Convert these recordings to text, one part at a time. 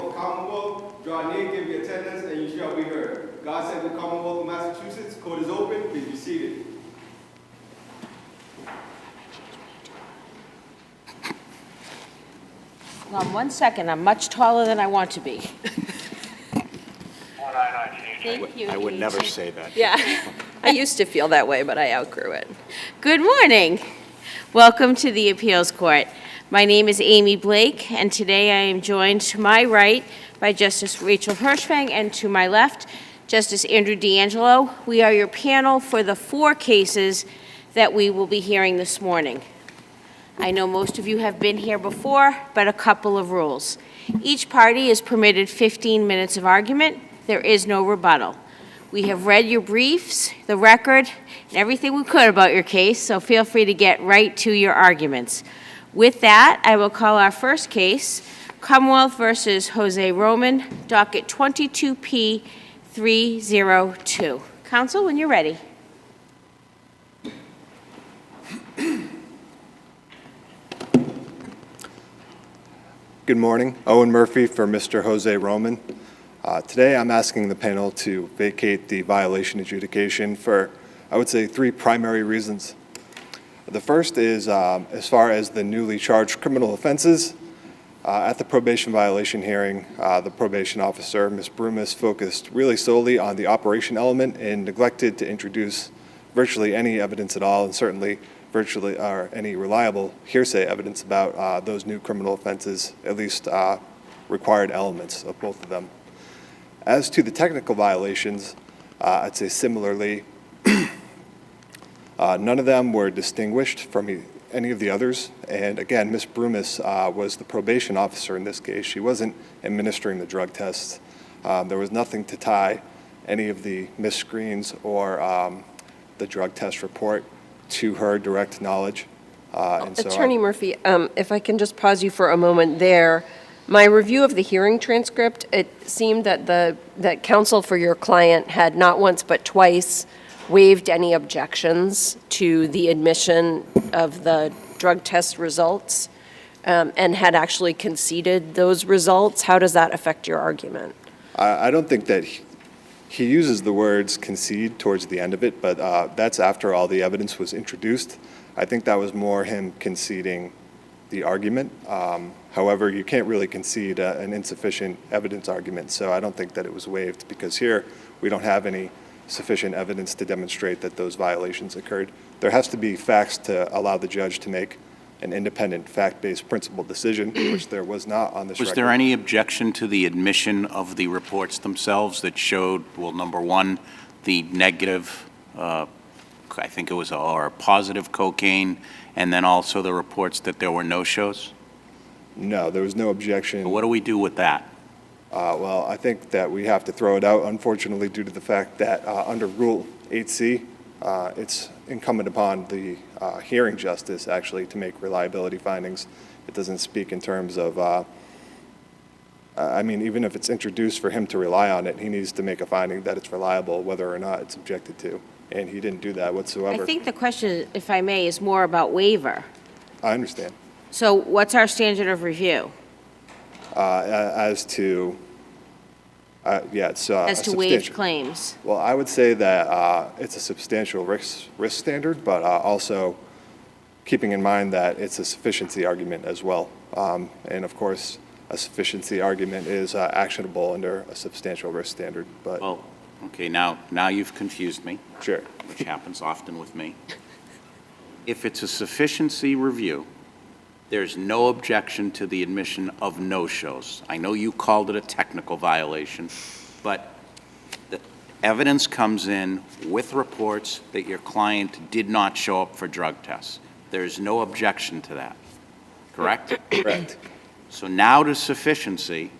of the Commonwealth, draw near, give your attendance, and you shall be heard. God save the Commonwealth of Massachusetts. Court is open. Please be seated. Hold on 1 second. I'm much taller than I want to be. Thank you. I would never say that. Yeah. I used to feel that way, but I outgrew it. Good morning. Welcome to the Appeals Court. My name is Amy Blake, and today I am joined to my right by Justice Rachel Hershfang, and to my left, Justice Andrew D'Angelo. We are your panel for the 4 cases that we will be hearing this morning. I know most of you have been here before, but a couple of rules. Each party is permitted 15 minutes of argument. There is no rebuttal. We have read your briefs, the record, and everything we could about your case, so feel free to get right to your arguments. With that, I will call our first case, Commonwealth versus Jose Roman, docket 22P302. Counsel, when you're ready. Good morning. Owen Murphy for Mr. Jose Roman. Today I'm asking the panel to vacate the violation adjudication for, I would say, 3 primary reasons. The first is as far as the newly charged criminal offenses. At the probation violation hearing, the probation officer, Ms. Brumis, focused really solely on the operation element and neglected to introduce virtually any evidence at all, and certainly virtually any reliable hearsay evidence about those new criminal offenses, at least required elements of both of them. As to the technical violations, I'd say similarly, none of them were distinguished from any of the others. And again, Ms. Brumis was the probation officer in this case. She wasn't administering the drug tests. There was nothing to tie any of the misscreens or the drug test report to her direct knowledge. And so Attorney Murphy, if I can just pause you for a moment there. My review of the hearing transcript, it seemed that that counsel for your client had not once but twice waived any objections to the admission of the drug test results and had actually conceded those results. How does that affect your argument? I don't think that he uses the words concede towards the end of it, but that's after all the evidence was introduced. I think that was more him conceding the argument. However, you can't really concede an insufficient evidence argument, so I don't think that it was waived, because here we don't have any sufficient evidence to demonstrate that those violations occurred. There has to be facts to allow the judge to make an independent, fact-based, principled decision, which there was not on this record. Was there any objection to the admission of the reports themselves that showed, well, number one, the negative, I think it was, or positive cocaine, and then also the reports that there were no-shows? No, there was no objection. What do we do with that? Well, I think that we have to throw it out, unfortunately, due to the fact that under Rule 8C, it's incumbent upon the hearing justice, actually, to make reliability findings. It doesn't speak in terms of, I mean, even if it's introduced for him to rely on it, he needs to make a finding that it's reliable, whether or not it's objected to. And he didn't do that whatsoever. I think the question, if I may, is more about waiver. I understand. So what's our standard of review? As to, yeah, it's As to waived claims? Well, I would say that it's a substantial risk standard, but also keeping in mind that it's a sufficiency argument as well. And of course, a sufficiency argument is actionable under a substantial risk standard. But Well, okay, now you've confused me. Sure. Which happens often with me. If it's a sufficiency review, there's no objection to the admission of no-shows. I know you called it a technical violation, but the evidence comes in with reports that your client did not show up for drug tests. There's no objection to that, correct? Correct. So now to sufficiency,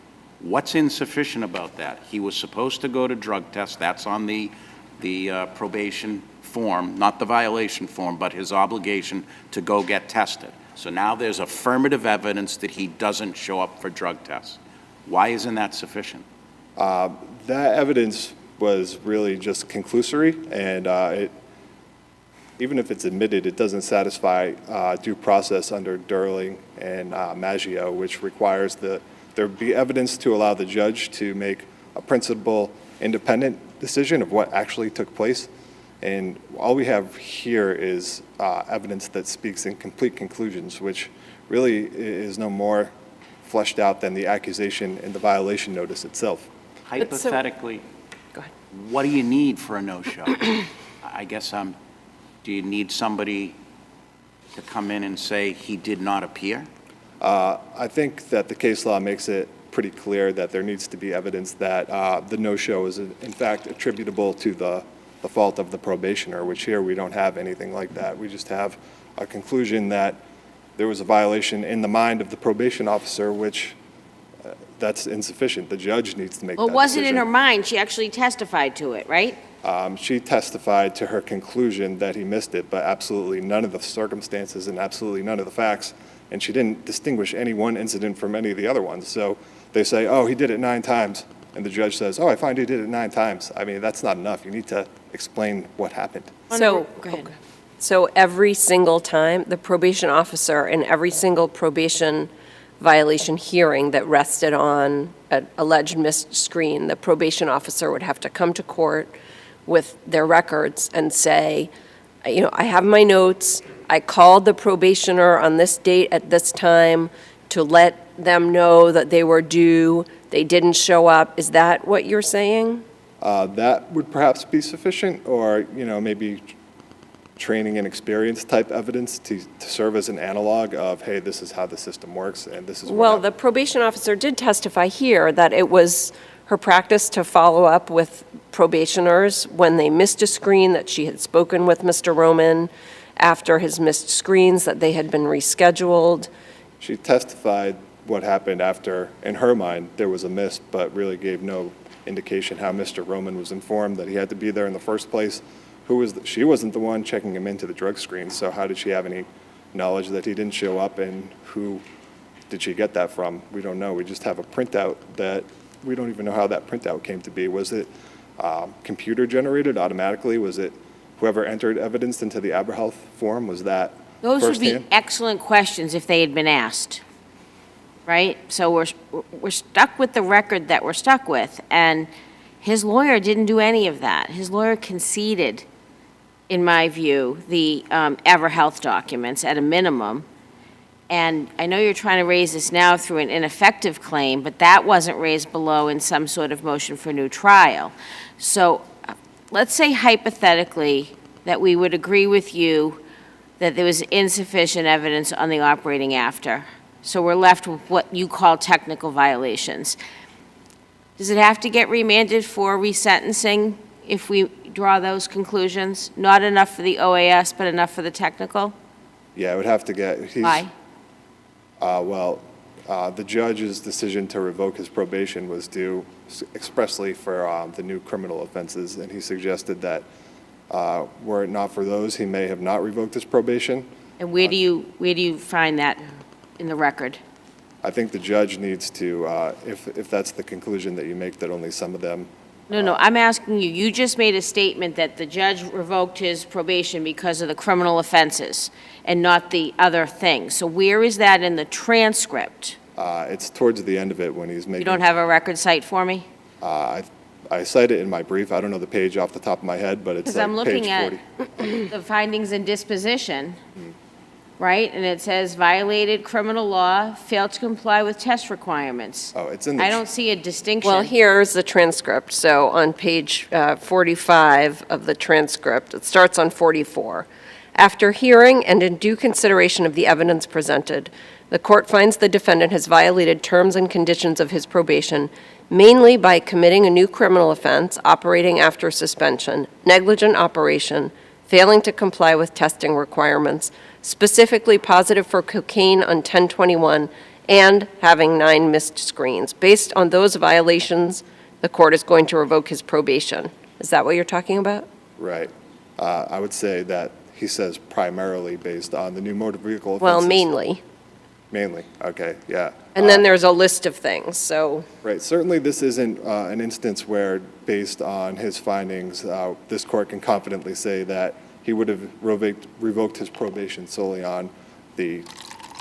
what's insufficient about that? He was supposed to go to drug tests. That's on the probation form, not the violation form, but his obligation to go get tested. So now there's affirmative evidence that he doesn't show up for drug tests. Why isn't that sufficient? That evidence was really just conclusory, and even if it's admitted, it doesn't satisfy due process under Durling and Maggio, which requires the there would be evidence to allow the judge to make a principal independent decision of what actually took place. And all we have here is evidence that speaks in complete conclusions, which really is no more fleshed out than the accusation in the violation notice itself. Hypothetically, Go ahead. what do you need for a no-show? I guess do you need somebody to come in and say he did not appear? I think that the case law makes it pretty clear that there needs to be evidence that the no-show is in fact attributable to the fault of the probationer, which here we don't have anything like that. We just have a conclusion that there was a violation in the mind of the probation officer, which that's insufficient. The judge needs to make that Well, it wasn't in decision. her mind. She actually testified to it, right? She testified to her conclusion that he missed it, but absolutely none of the circumstances and absolutely none of the facts. And she didn't distinguish any one incident from any of the other ones. So they say, oh, he did it 9 times. And the judge says, oh, I find he did it 9 times. I mean, that's not enough. You need to explain what happened. So, Go ahead. so every single time, the probation officer in every single probation violation hearing that rested on an alleged missed screen, the probation officer would have to come to court with their records and say, you know, I have my notes, I called the probationer on this date at this time to let them know that they were due, they didn't show up. Is that what you're saying? That would perhaps be sufficient, or, you know, maybe training and experience type evidence to serve as an analog of, hey, this is how the system works and this is what Well, happened. the probation officer did testify here that it was her practice to follow up with probationers when they missed a screen, that she had spoken with Mr. Roman after his missed screens, that they had been rescheduled. She testified what happened after, in her mind, there was a miss, but really gave no indication how Mr. Roman was informed that he had to be there in the first place. She wasn't the one checking him into the drug screen, so how did she have any knowledge that he didn't show up, and who did she get that from? We don't know. We just have a printout that we don't even know how that printout came to be. Was it computer generated automatically? Was it whoever entered evidence into the ABIGAIL form? Was that Those would be firsthand? excellent questions if they had been asked, right? So we're stuck with the record that we're stuck with, and his lawyer didn't do any of that. His lawyer conceded, in my view, the EverHealth documents at a minimum. And I know you're trying to raise this now through an ineffective claim, but that wasn't raised below in some sort of motion for new trial. So let's say hypothetically that we would agree with you that there was insufficient evidence on the operating after. So we're left with what you call technical violations. Does it have to get remanded for resentencing if we draw those conclusions? Not enough for the OAS, but enough for the technical? Yeah, it would have to get. Why? The judge's decision to revoke his probation was due expressly for the new criminal offenses, and he suggested that were it not for those, he may have not revoked his probation. And where do you find that in the record? I think the judge needs to, if that's the conclusion that you make, that only some of them. No, I'm asking you, you just made a statement that the judge revoked his probation because of the criminal offenses and not the other things. So where is that in the transcript? It's towards the end of it when he's making. You don't have a record cite for me? I cite it in my brief. I don't know the page off the top of my head, but it's Because like I'm looking page at 40. the findings and disposition, right? And it says violated criminal law, failed to comply with test requirements. Oh, it's in the. I don't see a distinction. Well, here's the transcript. So on page 45 of the transcript, it starts on 44. After hearing and in due consideration of the evidence presented, the court finds the defendant has violated terms and conditions of his probation, mainly by committing a new criminal offense, operating after suspension, negligent operation, failing to comply with testing requirements, specifically positive for cocaine on 10/21, and having 9 missed screens. Based on those violations, the court is going to revoke his probation. Is that what you're talking about? Right. I would say that he says primarily based on the new motor vehicle offenses. Well, mainly. Mainly, okay, yeah. And then there's a list of things, so, Right, certainly this isn't an instance where, based on his findings, this court can confidently say that he would have revoked his probation solely on the,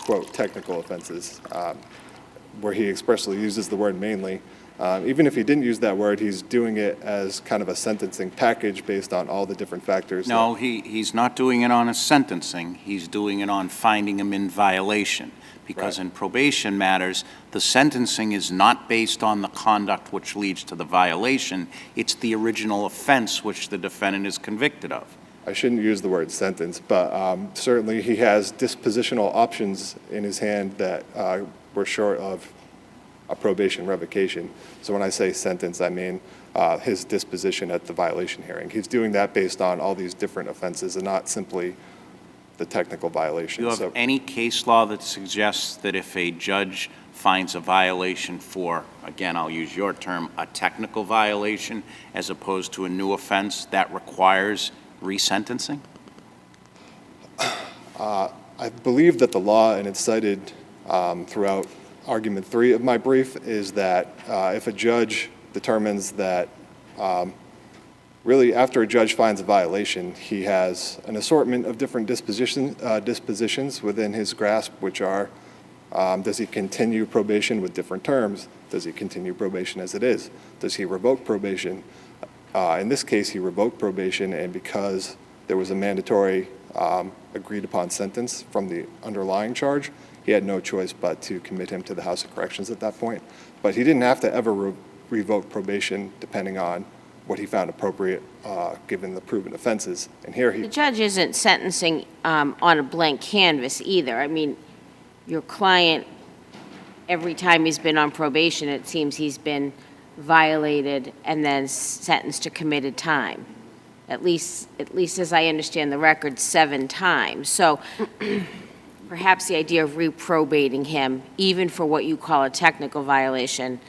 quote, technical offenses. where he expressly uses the word mainly. Even if he didn't use that word, he's doing it as kind of a sentencing package based on all the different factors. No, he's not doing it on a sentencing. He's doing it on finding him in violation. Because Right. in probation matters, the sentencing is not based on the conduct which leads to the violation. It's the original offense which the defendant is convicted of. I shouldn't use the word sentence, but certainly he has dispositional options in his hand that were short of a probation revocation. So when I say sentence, I mean his disposition at the violation hearing. He's doing that based on all these different offenses and not simply the technical violation. Do you have any case law that suggests that if a judge finds a violation for, again, I'll use your term, a technical violation as opposed to a new offense, that requires resentencing? I believe that the law, and it's cited throughout argument 3 of my brief, is that if a judge determines that really after a judge finds a violation, he has an assortment of different dispositions within his grasp, which are, does he continue probation with different terms? Does he continue probation as it is? Does he revoke probation? In this case, he revoked probation, and because there was a mandatory agreed-upon sentence from the underlying charge, he had no choice but to commit him to the House of Corrections at that point. But he didn't have to ever revoke probation depending on what he found appropriate given the proven offenses. And here The judge isn't sentencing on a blank canvas either. I mean, your client, every time he's been on probation, it seems he's been violated and then sentenced to committed time. At least as I understand the record, 7 times. So perhaps the idea of reprobating him, even for what you call a technical violation,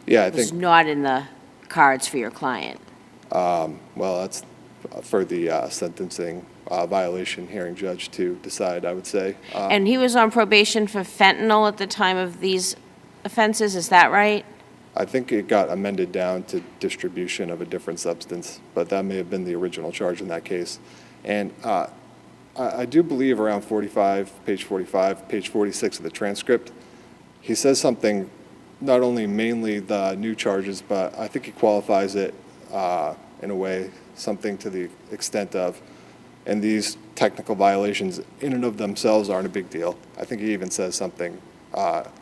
yeah, I was think, not in the cards for your client. well, that's for the sentencing violation hearing judge to decide, I would say. And he was on probation for fentanyl at the time of these offenses, is that right? I think it got amended down to distribution of a different substance, but that may have been the original charge in that case. And I do believe around page 45, page 46 of the transcript, he says something, not only mainly the new charges, but I think he qualifies it in a way, something to the extent of, and these technical violations in and of themselves aren't a big deal. I think he even says something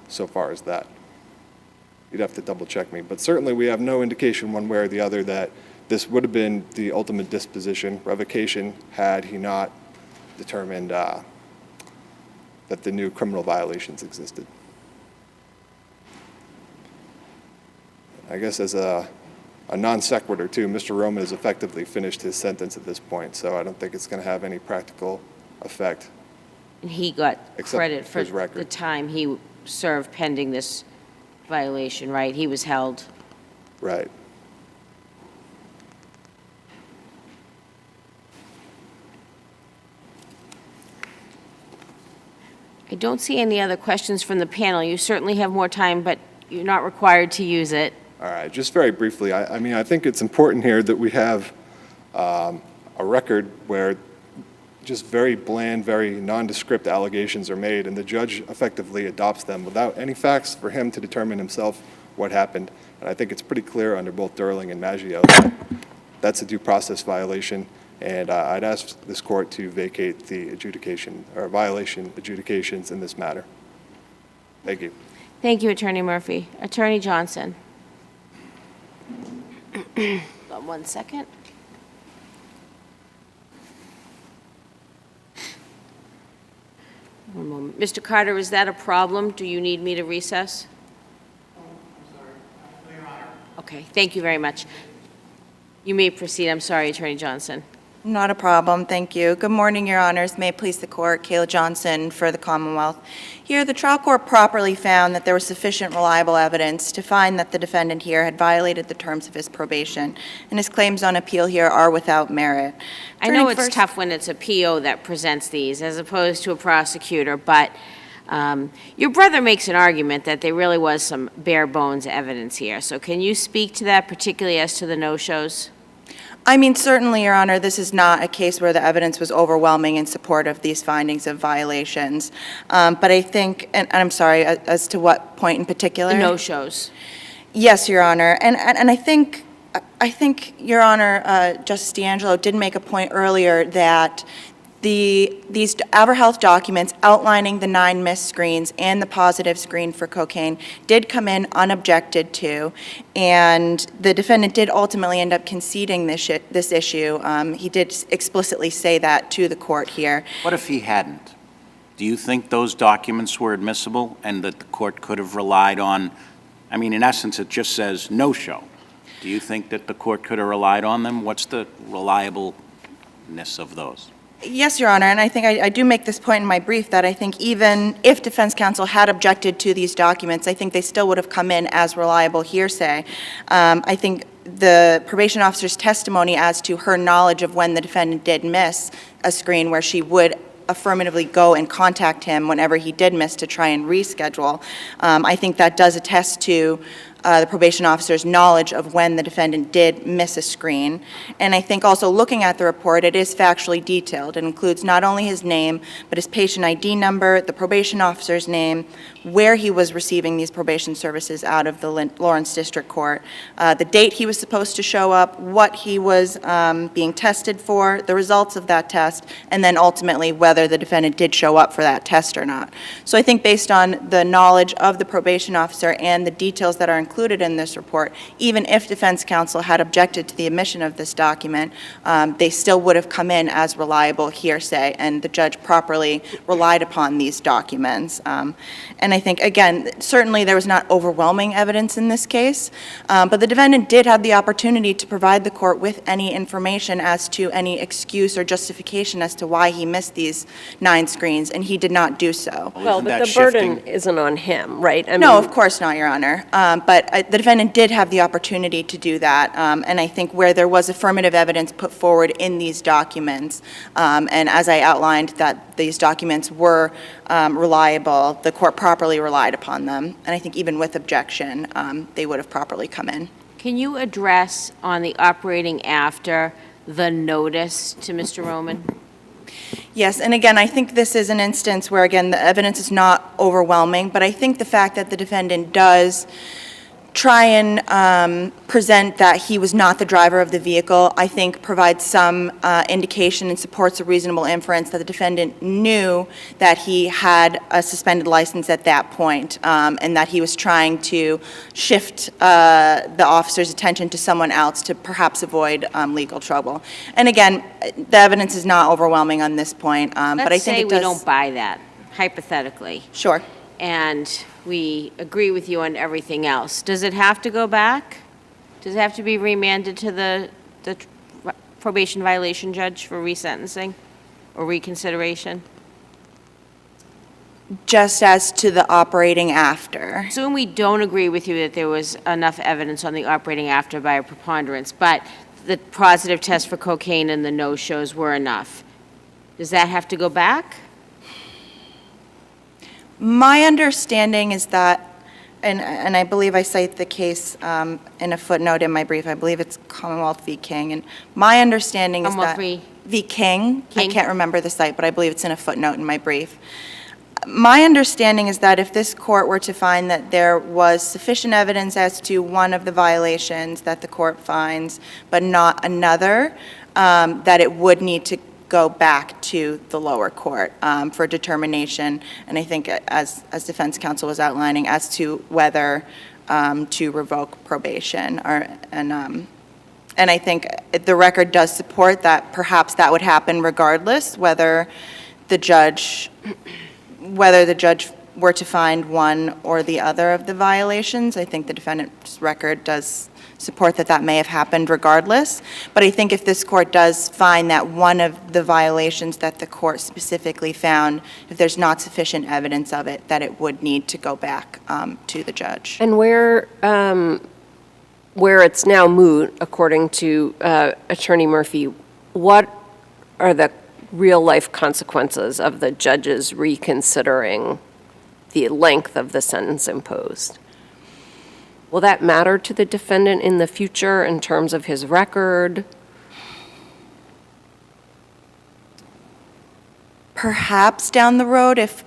so far as that. You'd have to double check me, but certainly we have no indication one way or the other that this would have been the ultimate disposition, revocation, had he not determined that the new criminal violations existed. I guess as a non sequitur too, Mr. Roman has effectively finished his sentence at this point, so I don't think it's going to have any practical effect. And he got Except credit for his record. the time he served pending this violation, right? He was held. Right. I don't see any other questions from the panel. You certainly have more time, but you're not required to use it. All right, just very briefly, I mean, I think it's important here that we have a record where just very bland, very nondescript allegations are made, and the judge effectively adopts them without any facts for him to determine himself what happened. And I think it's pretty clear under both Durling and Maggio that that's a due process violation, and I'd ask this court to vacate the adjudication or violation adjudications in this matter. Thank you. Thank you, Attorney Murphy. Attorney Johnson. Hold on 1 second. One moment. Mr. Carter, is that a problem? Do you need me to recess? I'm sorry. No, Your Honor. Okay, thank you very much. You may proceed. I'm sorry, Attorney Johnson. Not a problem, thank you. Good morning, Your Honors. May it please the Court, Kayla Johnson for the Commonwealth. Here, the trial court properly found that there was sufficient reliable evidence to find that the defendant here had violated the terms of his probation, and his claims on appeal here are without merit. I know Turning it's first- tough when it's a PO that presents these as opposed to a prosecutor, but your brother makes an argument that there really was some bare bones evidence here. So can you speak to that, particularly as to the no-shows? I mean, certainly, Your Honor, this is not a case where the evidence was overwhelming in support of these findings of violations. But I think, and I'm sorry, as to what point in particular? The no-shows. Yes, Your Honor. And I think, Your Honor, Justice D'Angelo did make a point earlier that these AlverHealth documents outlining the 9 missed screens and the positive screen for cocaine did come in unobjected to, and the defendant did ultimately end up conceding this issue. He did explicitly say that to the court here. What if he hadn't? Do you think those documents were admissible and that the court could have relied on, I mean, in essence, it just says no-show. Do you think that the court could have relied on them? What's the reliableness of those? Yes, Your Honor, and I think I do make this point in my brief that I think even if defense counsel had objected to these documents, I think they still would have come in as reliable hearsay. I think the probation officer's testimony as to her knowledge of when the defendant did miss a screen where she would affirmatively go and contact him whenever he did miss to try and reschedule, I think that does attest to the probation officer's knowledge of when the defendant did miss a screen. And I think also looking at the report, it is factually detailed. It includes not only his name, but his patient ID number, the probation officer's name, where he was receiving these probation services out of the Lawrence District Court, the date he was supposed to show up, what he was being tested for, the results of that test, and then ultimately whether the defendant did show up for that test or not. So I think based on the knowledge of the probation officer and the details that are included in this report, even if defense counsel had objected to the admission of this document, they still would have come in as reliable hearsay, and the judge properly relied upon these documents. And I think, again, certainly there was not overwhelming evidence in this case, but the defendant did have the opportunity to provide the court with any information as to any excuse or justification as to why he missed these 9 screens, and he did not do so. Well, Isn't but that the burden shifting? isn't on him, right? No, of course not, Your Honor. But the defendant did have the opportunity to do that, and I think where there was affirmative evidence put forward in these documents, and as I outlined that these documents were reliable, the court properly relied upon them, and I think even with objection, they would have properly come in. Can you address on the operating after the notice to Mr. Roman? Yes, and again, I think this is an instance where, again, the evidence is not overwhelming, but I think the fact that the defendant does try and present that he was not the driver of the vehicle, I think provides some indication and supports a reasonable inference that the defendant knew that he had a suspended license at that point, and that he was trying to shift the officer's attention to someone else to perhaps avoid legal trouble. And again, the evidence is not overwhelming on this point, but I think Let's say it does. we don't buy that, hypothetically, Sure. and we agree with you on everything else. Does it have to go back? Does it have to be remanded to the probation violation judge for resentencing or reconsideration? Just as to the operating after. Assume we don't agree with you that there was enough evidence on the operating after by a preponderance, but the positive test for cocaine and the no-shows were enough. Does that have to go back? My understanding is that, and I believe I cite the case in a footnote in my brief, I believe it's Commonwealth v. King, and my understanding is Commonwealth that... v. King. King. I can't remember the site, but I believe it's in a footnote in my brief. My understanding is that if this court were to find that there was sufficient evidence as to one of the violations that the court finds, but not another, that it would need to go back to the lower court for determination, and I think as defense counsel was outlining, as to whether to revoke probation. And I think the record does support that perhaps that would happen regardless, whether the judge were to find one or the other of the violations. I think the defendant's record does support that that may have happened regardless. But I think if this court does find that one of the violations that the court specifically found, if there's not sufficient evidence of it, that it would need to go back to the judge. And where it's now moot, according to Attorney Murphy, what are the real-life consequences of the judges reconsidering the length of the sentence imposed? Will that matter to the defendant in the future in terms of his record? perhaps down the road, if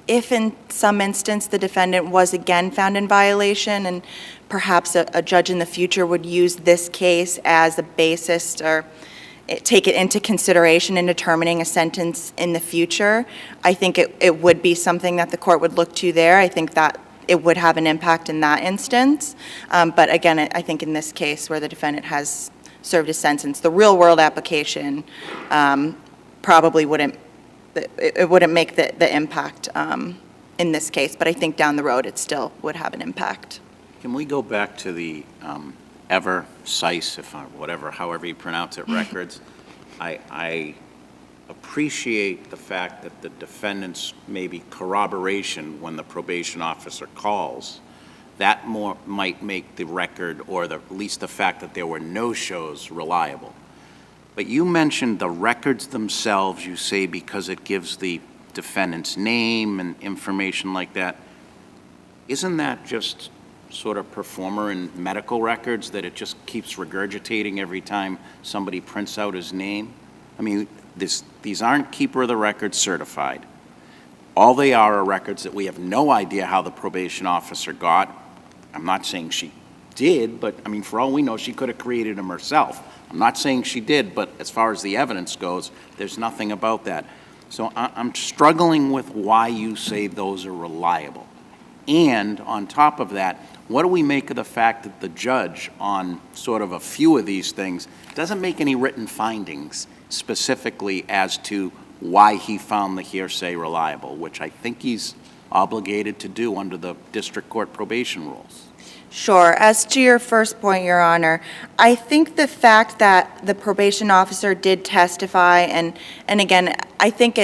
in some instance the defendant was again found in violation, and perhaps a judge in the future would use this case as a basis or take it into consideration in determining a sentence in the future, I think it would be something that the court would look to there. I think that it would have an impact in that instance. But again, I think in this case where the defendant has served his sentence, the real-world application probably wouldn't make the impact in this case. But I think down the road it still would have an impact. Can we go back to the however you pronounce it, records? I appreciate the fact that the defendant's maybe corroboration when the probation officer calls, that might make the record, or at least the fact that there were no-shows, reliable. But you mentioned the records themselves, you say, because it gives the defendant's name and information like that. Isn't that just sort of performer in medical records, that it just keeps regurgitating every time somebody prints out his name? I mean, these aren't keeper of the records certified. All they are records that we have no idea how the probation officer got. I'm not saying she did, but I mean, for all we know, she could have created them herself. I'm not saying she did, but as far as the evidence goes, there's nothing about that. So I'm struggling with why you say those are reliable. And on top of that, what do we make of the fact that the judge on sort of a few of these things doesn't make any written findings specifically as to why he found the hearsay reliable, which I think he's obligated to do under the district court probation rules? Sure. As to your first point, Your Honor, I think the fact that the probation officer did testify, and again, I think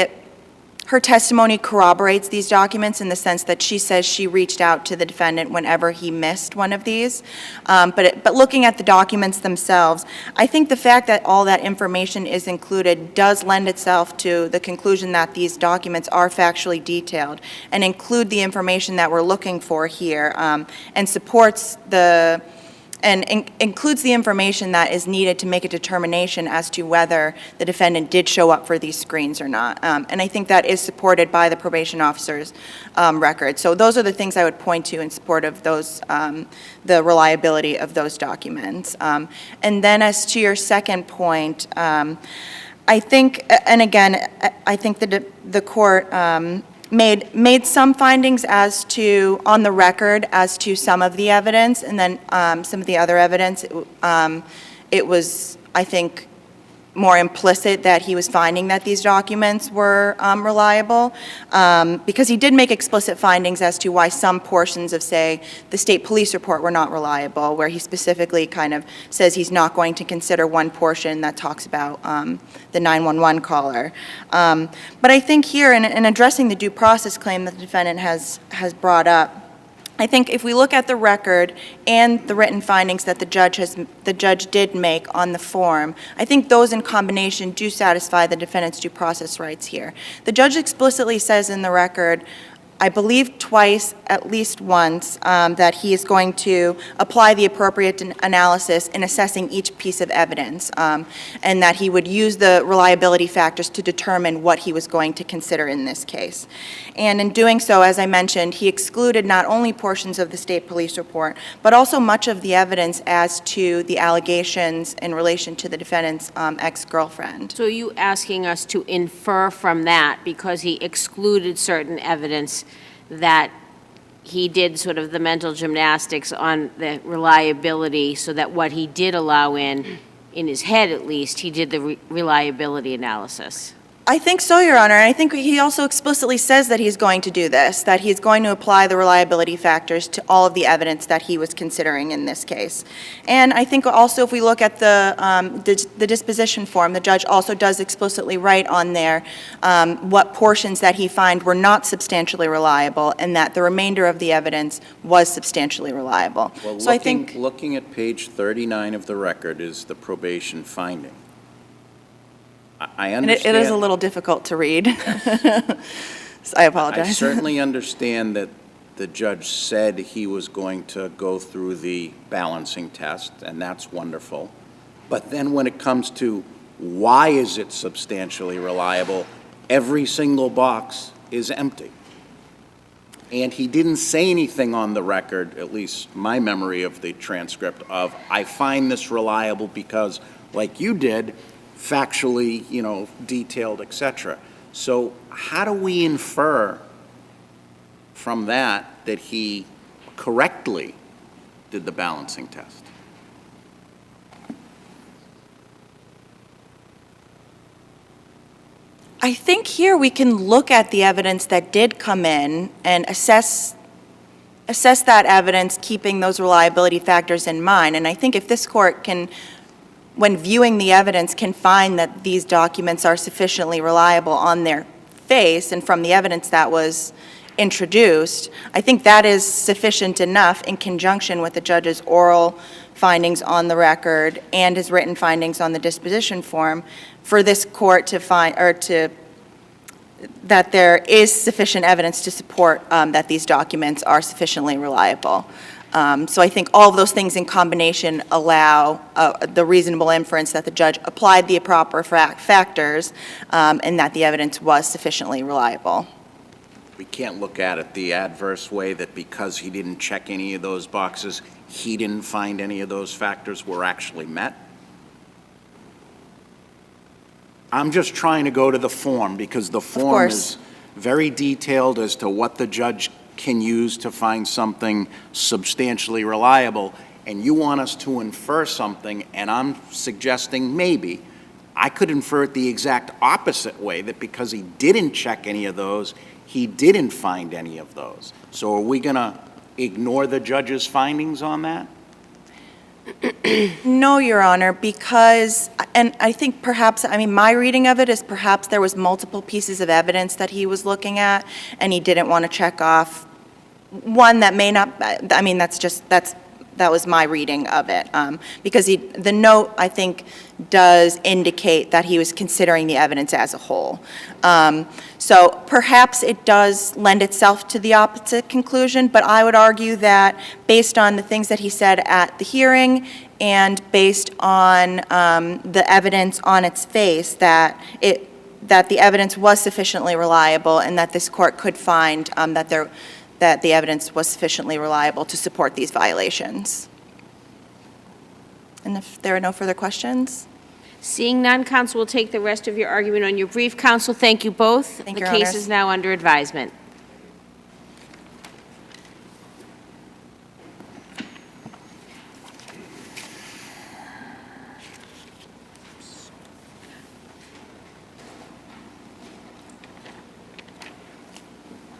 her testimony corroborates these documents in the sense that she says she reached out to the defendant whenever he missed one of these. But looking at the documents themselves, I think the fact that all that information is included does lend itself to the conclusion that these documents are factually detailed and include the information that we're looking for here, and supports includes the information that is needed to make a determination as to whether the defendant did show up for these screens or not. And I think that is supported by the probation officer's record. So those are the things I would point to in support of those, the reliability of those documents. And then as to your second point, I think, and again, I think the court made some findings as to, on the record, as to some of the evidence, and then some of the other evidence, it was, I think, more implicit that he was finding that these documents were reliable, because he did make explicit findings as to why some portions of, say, the state police report were not reliable, where he specifically kind of says he's not going to consider one portion that talks about the 911 caller. But I think here, in addressing the due process claim that the defendant has brought up, I think if we look at the record and the written findings that the judge did make on the form, I think those in combination do satisfy the defendant's due process rights here. The judge explicitly says in the record, I believe twice, at least once, that he is going to apply the appropriate analysis in assessing each piece of evidence, and that he would use the reliability factors to determine what he was going to consider in this case. And in doing so, as I mentioned, he excluded not only portions of the state police report, but also much of the evidence as to the allegations in relation to the defendant's ex-girlfriend. So are you asking us to infer from that, because he excluded certain evidence, that he did sort of the mental gymnastics on the reliability, so that what he did allow in his head at least, he did the reliability analysis? I think so, Your Honor. And I think he also explicitly says that he's going to do this, that he's going to apply the reliability factors to all of the evidence that he was considering in this case. And I think also if we look at the disposition form, the judge also does explicitly write on there what portions that he found were not substantially reliable, and that the remainder of the evidence was substantially reliable. Well, so I think looking at page 39 of the record is the probation finding. I understand. It is a little difficult to read. So I apologize. I certainly understand that the judge said he was going to go through the balancing test, and that's wonderful. But then when it comes to why is it substantially reliable, every single box is empty. And he didn't say anything on the record, at least my memory of the transcript, of, I find this reliable because, like you did, factually, detailed, et cetera. So how do we infer from that he correctly did the balancing test? I think here we can look at the evidence that did come in and assess that evidence, keeping those reliability factors in mind. And I think if this court can, when viewing the evidence, can find that these documents are sufficiently reliable on their face and from the evidence that was introduced, I think that is sufficient enough in conjunction with the judge's oral findings on the record and his written findings on the disposition form for this court to find, that there is sufficient evidence to support that these documents are sufficiently reliable. So I think all of those things in combination allow the reasonable inference that the judge applied the proper factors and that the evidence was sufficiently reliable. We can't look at it the adverse way, that because he didn't check any of those boxes, he didn't find any of those factors were actually met? I'm just trying to go to the form, because the form is very detailed as to what the judge can use to find something substantially reliable, and you want us to infer something, and I'm suggesting maybe I could infer it the exact opposite way, that because he didn't check any of those, he didn't find any of those. So are we going to ignore the judge's findings on that? No, Your Honor, because, and I think perhaps, my reading of it is perhaps there was multiple pieces of evidence that he was looking at, and he didn't want to check off one that may not, that was my reading of it. Because the note, I think, does indicate that he was considering the evidence as a whole. So perhaps it does lend itself to the opposite conclusion, but I would argue that based on the things that he said at the hearing and based on the evidence on its face, that the evidence was sufficiently reliable and that this court could find that the evidence was sufficiently reliable to support these violations. And if there are no further questions? Seeing none, counsel will take the rest of your argument on your brief. Counsel, thank you both. Thank you, The Your case Honors. is now under advisement.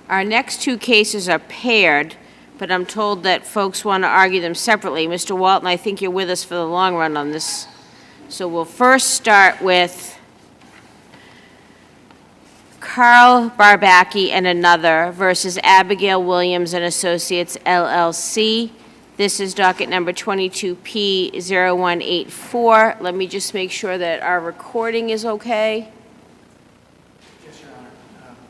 Our next two cases are paired, but I'm told that folks want to argue them separately. Mr. Walton, I think you're with us for the long run on this. So we'll first start with KARL BARBACKI and another versus Abigail Williams and Associates, LLC. This is docket number 22P0184. Let me just make sure that our recording is okay. Yes, Your Honor.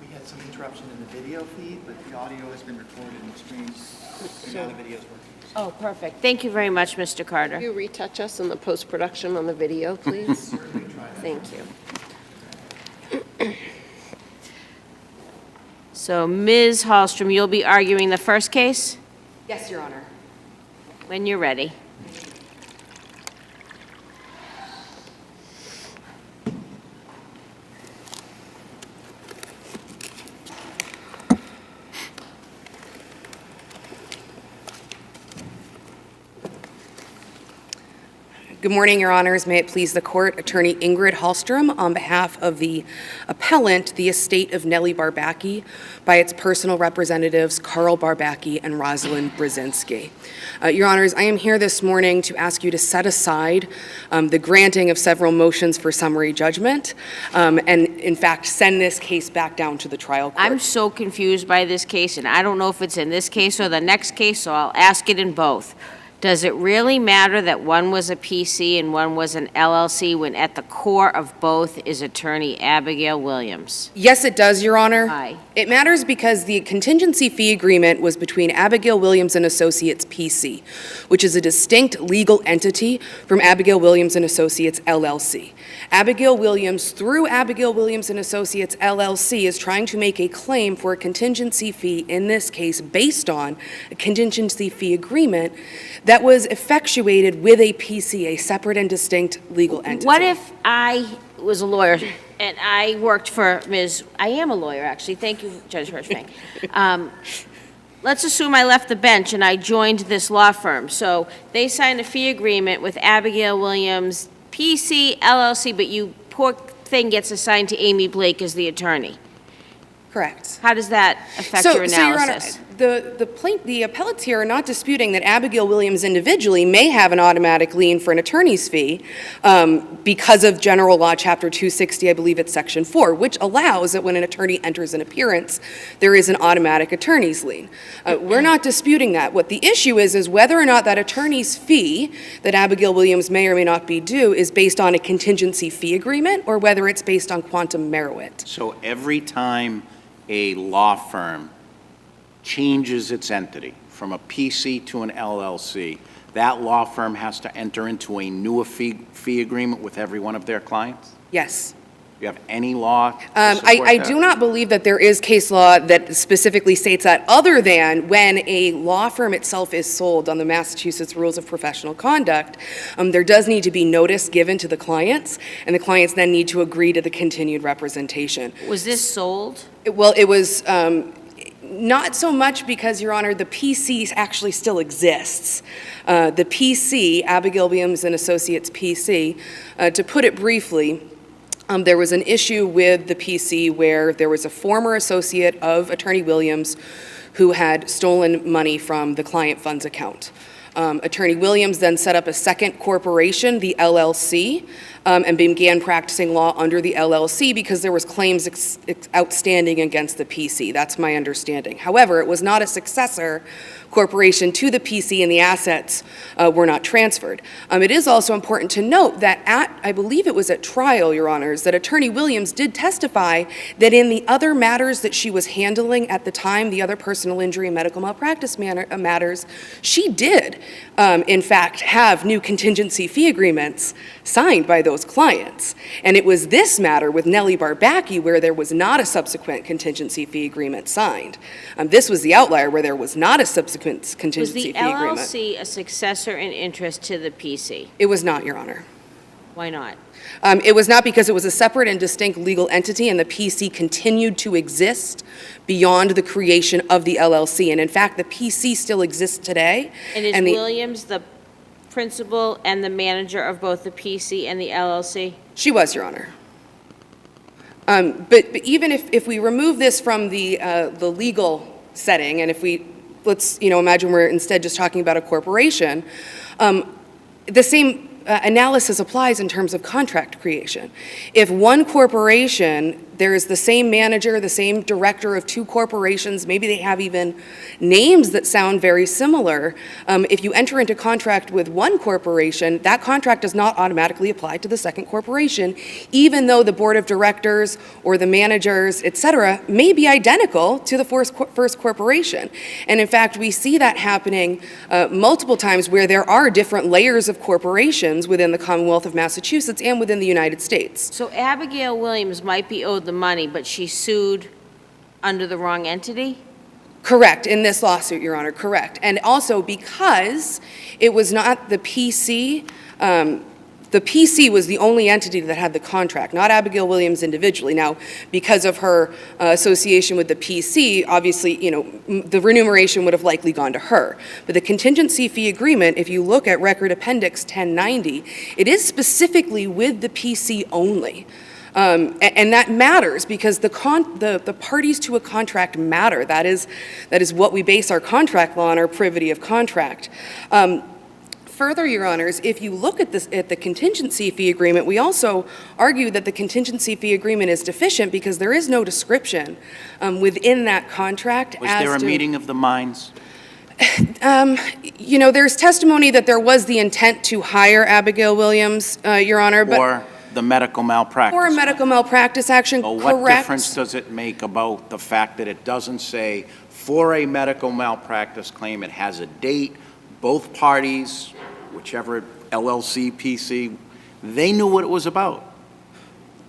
We had some interruption in the video feed, but the audio has been recorded and streamed, and now the video is working. Oh, perfect. Thank you very much, Mr. Carter. Can you retouch us in the post-production on the video, please? Thank you. So, Ms. Hallstrom, you'll be arguing the first case Yes, Your Honor. when you're ready. Good morning, Your Honors. May it please the Court, Attorney Ingrid Hallstrom on behalf of the appellant, the estate of Nellie Barbacki, by its personal representatives, KARL BARBACKI and Rosalind Brzezinski. Your Honors, I am here this morning to ask you to set aside the granting of several motions for summary judgment and, in fact, send this case back down to the trial court. I'm so confused by this case, and I don't know if it's in this case or the next case, so I'll ask it in both. Does it really matter that one was a PC and one was an LLC when at the core of both is attorney Abigail Williams? Yes, it does, Your Honor. Why? It matters because the contingency fee agreement was between Abigail Williams and Associates PC, which is a distinct legal entity from Abigail Williams and Associates LLC. Abigail Williams, through Abigail Williams and Associates LLC, is trying to make a claim for a contingency fee, in this case, based on a contingency fee agreement that was effectuated with a PC, a separate and distinct legal entity. What if I was a lawyer and I worked for I am a lawyer, actually. Thank you, Judge Hershfang. Let's assume I left the bench and I joined this law firm. So they signed a fee agreement with Abigail Williams, PC, LLC, but you poor thing gets assigned to Amy Blake as the attorney. Correct. How does that affect your analysis? So, Your Honor, the appellates here are not disputing that Abigail Williams individually may have an automatic lien for an attorney's fee because of General Law, Chapter 260, I believe it's Section 4, which allows that when an attorney enters an appearance, there is an automatic attorney's lien. We're not disputing that. What the issue is whether or not that attorney's fee that Abigail Williams may or may not be due is based on a contingency fee agreement or whether it's based on quantum meruit. So every time a law firm changes its entity from a PC to an LLC, that law firm has to enter into a new fee agreement with every one of their clients? Yes. Do you have any law to support I that? do not believe that there is case law that specifically states that, other than when a law firm itself is sold on the Massachusetts Rules of Professional Conduct, there does need to be notice given to the clients, and the clients then need to agree to the continued representation. Was this sold? Well, it was not so much because, Your Honor, the PC actually still exists. The PC, Abigail Williams and Associates PC, to put it briefly, there was an issue with the PC where there was a former associate of Attorney Williams who had stolen money from the client funds account. Attorney Williams then set up a second corporation, the LLC, and began practicing law under the LLC because there was claims outstanding against the PC. That's my understanding. However, it was not a successor corporation to the PC, and the assets were not transferred. It is also important to note that I believe it was at trial, Your Honors, that Attorney Williams did testify that in the other matters that she was handling at the time, the other personal injury and medical malpractice matters, she did, in fact, have new contingency fee agreements signed by those clients. And it was this matter with NELLIE Barbacki where there was not a subsequent contingency fee agreement signed. This was the outlier where there was not a subsequent contingency fee agreement. Was the LLC a successor in interest to the PC? It was not, Your Honor. Why not? It was not because it was a separate and distinct legal entity, and the PC continued to exist beyond the creation of the LLC. And in fact, the PC still exists today. And is Williams the principal and the manager of both the PC and the LLC? She was, Your Honor. But even if we remove this from the legal setting, and if let's imagine we're instead just talking about a corporation, the same analysis applies in terms of contract creation. If one corporation, there is the same manager, the same director of two corporations, maybe they have even names that sound very similar, if you enter into contract with one corporation, that contract does not automatically apply to the second corporation, even though the board of directors or the managers, et cetera, may be identical to the first corporation. And in fact, we see that happening multiple times where there are different layers of corporations within the Commonwealth of Massachusetts and within the United States. So Abigail Williams might be owed the money, but she sued under the wrong entity? Correct, in this lawsuit, Your Honor, correct. And also because it was not the PC, the PC was the only entity that had the contract, not Abigail Williams individually. Now, because of her association with the PC, obviously, the remuneration would have likely gone to her. But the contingency fee agreement, if you look at Record Appendix 1090, it is specifically with the PC only. And that matters because the parties to a contract matter. That is what we base our contract law on, our privity of contract. Further, Your Honors, if you look at the contingency fee agreement, we also argue that the contingency fee agreement is deficient because there is no description within that contract. Was there a meeting of the minds? You know, there's testimony that there was the intent to hire Abigail Williams, Your Honor, but... Or the medical malpractice? Or a medical malpractice action, So correct. what difference does it make about the fact that it doesn't say, for a medical malpractice claim, it has a date, both parties, whichever LLC, PC, they knew what it was about?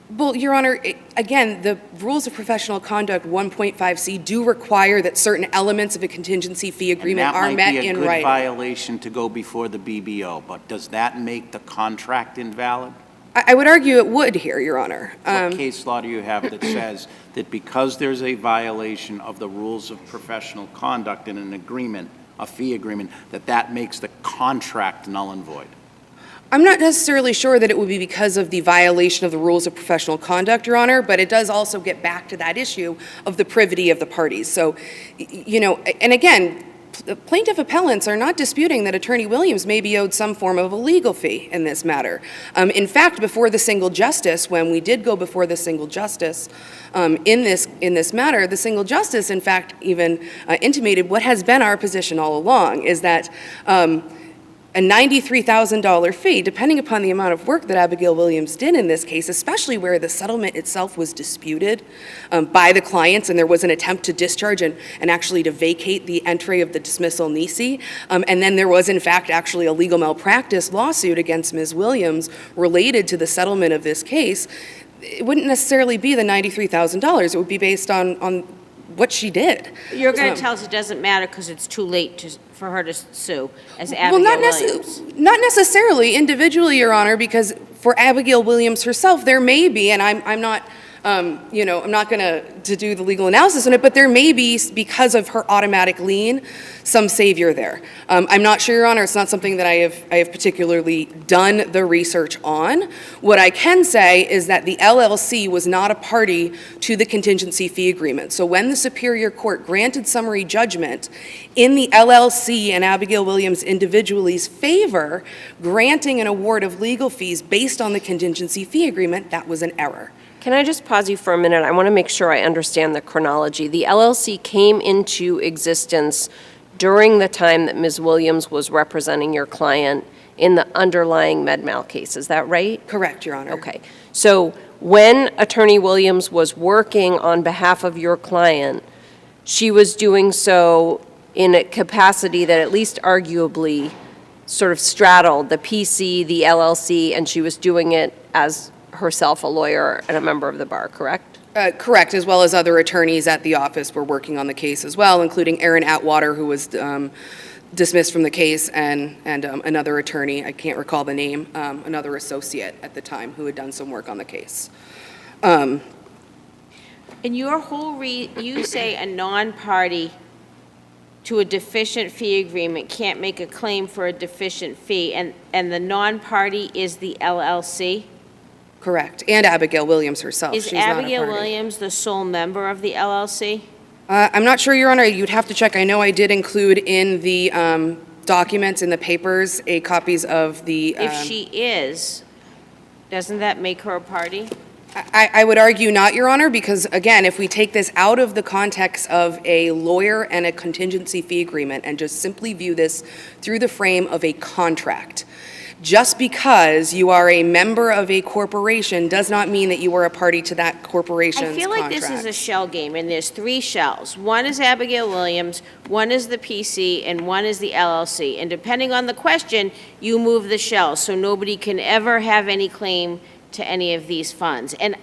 Well, Your Honor, again, the rules of professional conduct 1.5C do require that certain elements of a contingency fee agreement are met in That might be a good writing. violation to go before the BBO, but does that make the contract invalid? I would argue it would here, Your Honor. What case law do you have that says that because there's a violation of the rules of professional conduct in an agreement, a fee agreement, that that makes the contract null and void? I'm not necessarily sure that it would be because of the violation of the rules of professional conduct, Your Honor, but it does also get back to that issue of the privity of the parties. So, you know, and again, plaintiff appellants are not disputing that Attorney Williams may be owed some form of a legal fee in this matter. In fact, before the single justice, when we did go before the single justice in this matter, the single justice, in fact, even intimated what has been our position all along, is that a $93,000 fee, depending upon the amount of work that Abigail Williams did in this case, especially where the settlement itself was disputed by the clients and there was an attempt to discharge and actually to vacate the entry of the dismissal nisi. And then there was, in fact, actually a legal malpractice lawsuit against Ms. Williams related to the settlement of this case. It wouldn't necessarily be the $93,000. It would be based on what she did. You're going to tell us it doesn't matter because it's too late for her to sue as Abigail Williams. Not necessarily individually, Your Honor, because for Abigail Williams herself, there may be, and I'm not, you know, I'm not going to do the legal analysis on it, but there may be, because of her automatic lien, some savior there. I'm not sure, Your Honor, it's not something that I have particularly done the research on. What I can say is that the LLC was not a party to the contingency fee agreement. So when the Superior Court granted summary judgment in the LLC and Abigail Williams individually's favor, granting an award of legal fees based on the contingency fee agreement, that was an error. Can I just pause you for a minute? I want to make sure I understand the chronology. The LLC came into existence during the time that Ms. Williams was representing your client in the underlying med-mal case. Is that right? Correct, Your Honor. Okay. So when Attorney Williams was working on behalf of your client, she was doing so in a capacity that at least arguably sort of straddled the PC, the LLC, and she was doing it as herself a lawyer and a member of the bar, correct? Correct, as well as other attorneys at the office were working on the case as well, including Aaron Atwater, who was dismissed from the case, and another attorney, I can't recall the name, another associate at the time who had done some work on the case. And your whole you say a non-party to a deficient fee agreement can't make a claim for a deficient fee, and the non-party is the LLC? Correct, and Abigail Williams herself. Is She's not a Abigail party. Williams the sole member of the LLC? I'm not sure, Your Honor. You'd have to check. I know I did include in the documents, in the papers, copies of the... If she is, doesn't that make her a party? I would argue not, Your Honor, because, again, if we take this out of the context of a lawyer and a contingency fee agreement and just simply view this through the frame of a contract, just because you are a member of a corporation does not mean that you are a party to that corporation's I feel like this is a shell game, and there's three shells. One is Abigail Williams, one is the PC, and one is the LLC. And depending on the question, you move the shells, so nobody can ever have any claim to any of these funds. And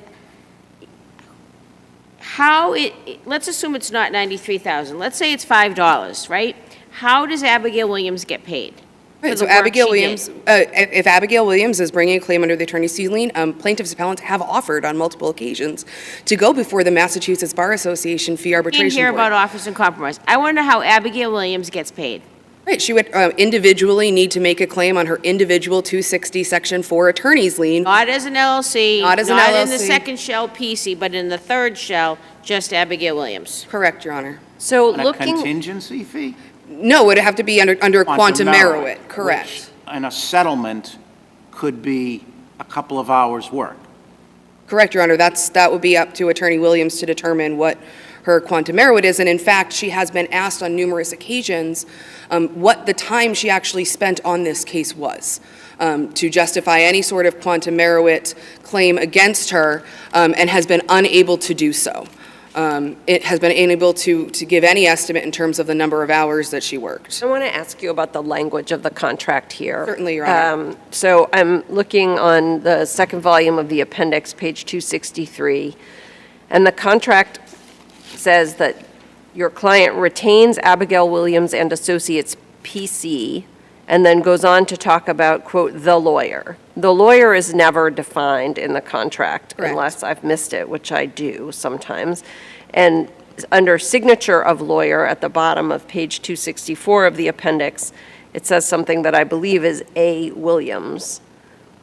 let's assume it's not $93,000. Let's say it's $5, right? How does Abigail Williams get paid? Right, so Abigail Williams, if Abigail Williams is bringing a claim under the attorney's fee lien, plaintiffs' appellants have offered on multiple occasions to go before the Massachusetts Bar Association fee arbitration board. I didn't hear about offers and compromise. I want to know how Abigail Williams gets paid. Right, she would individually need to make a claim on her individual 260 Section 4 attorney's lien. Not as an LLC. Not as an Not LLC. in the second shell PC, but in the third shell, just Abigail Williams. Correct, Your Honor. So On a looking, contingency fee? No, it would have to be under quantum merit, correct. Which, and a settlement could be a couple of hours' work. Correct, Your Honor. That would be up to Attorney Williams to determine what her quantum merit is. And in fact, she has been asked on numerous occasions what the time she actually spent on this case was to justify any sort of quantum merit claim against her, and has been unable to do so. It has been unable to give any estimate in terms of the number of hours that she worked. I want to ask you about the language of the contract here. Certainly, Your Honor. So I'm looking on the second volume of the appendix, page 263, and the contract says that your client retains Abigail Williams and Associates, PC, and then goes on to talk about, quote, the lawyer. The lawyer is never defined in the contract. Correct. Unless I've missed it, which I do sometimes. And under signature of lawyer at the bottom of page 264 of the appendix, it says something that I believe is A. Williams.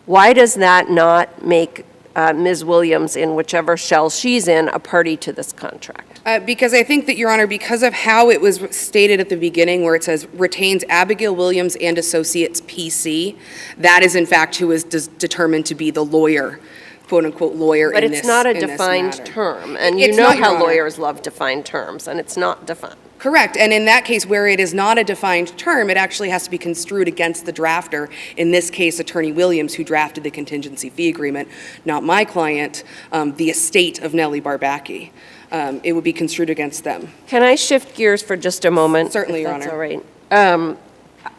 Why does that not make Ms. Williams, in whichever shell she's in, a party to this contract? Because I think that, Your Honor, because of how it was stated at the beginning, where it says retains Abigail Williams and Associates, PC, that is in fact who is determined to be the lawyer, quote-unquote lawyer in this matter. But it's not a defined term, and you It's know not, Your how Honor. lawyers love defined terms, and it's not defined. Correct, and in that case, where it is not a defined term, it actually has to be construed against the drafter, in this case, Attorney Williams, who drafted the contingency fee agreement, not my client, the estate of Nellie Barbacki. It would be construed against them. Can I shift gears for just a moment? Certainly, if Your that's Honor. all right.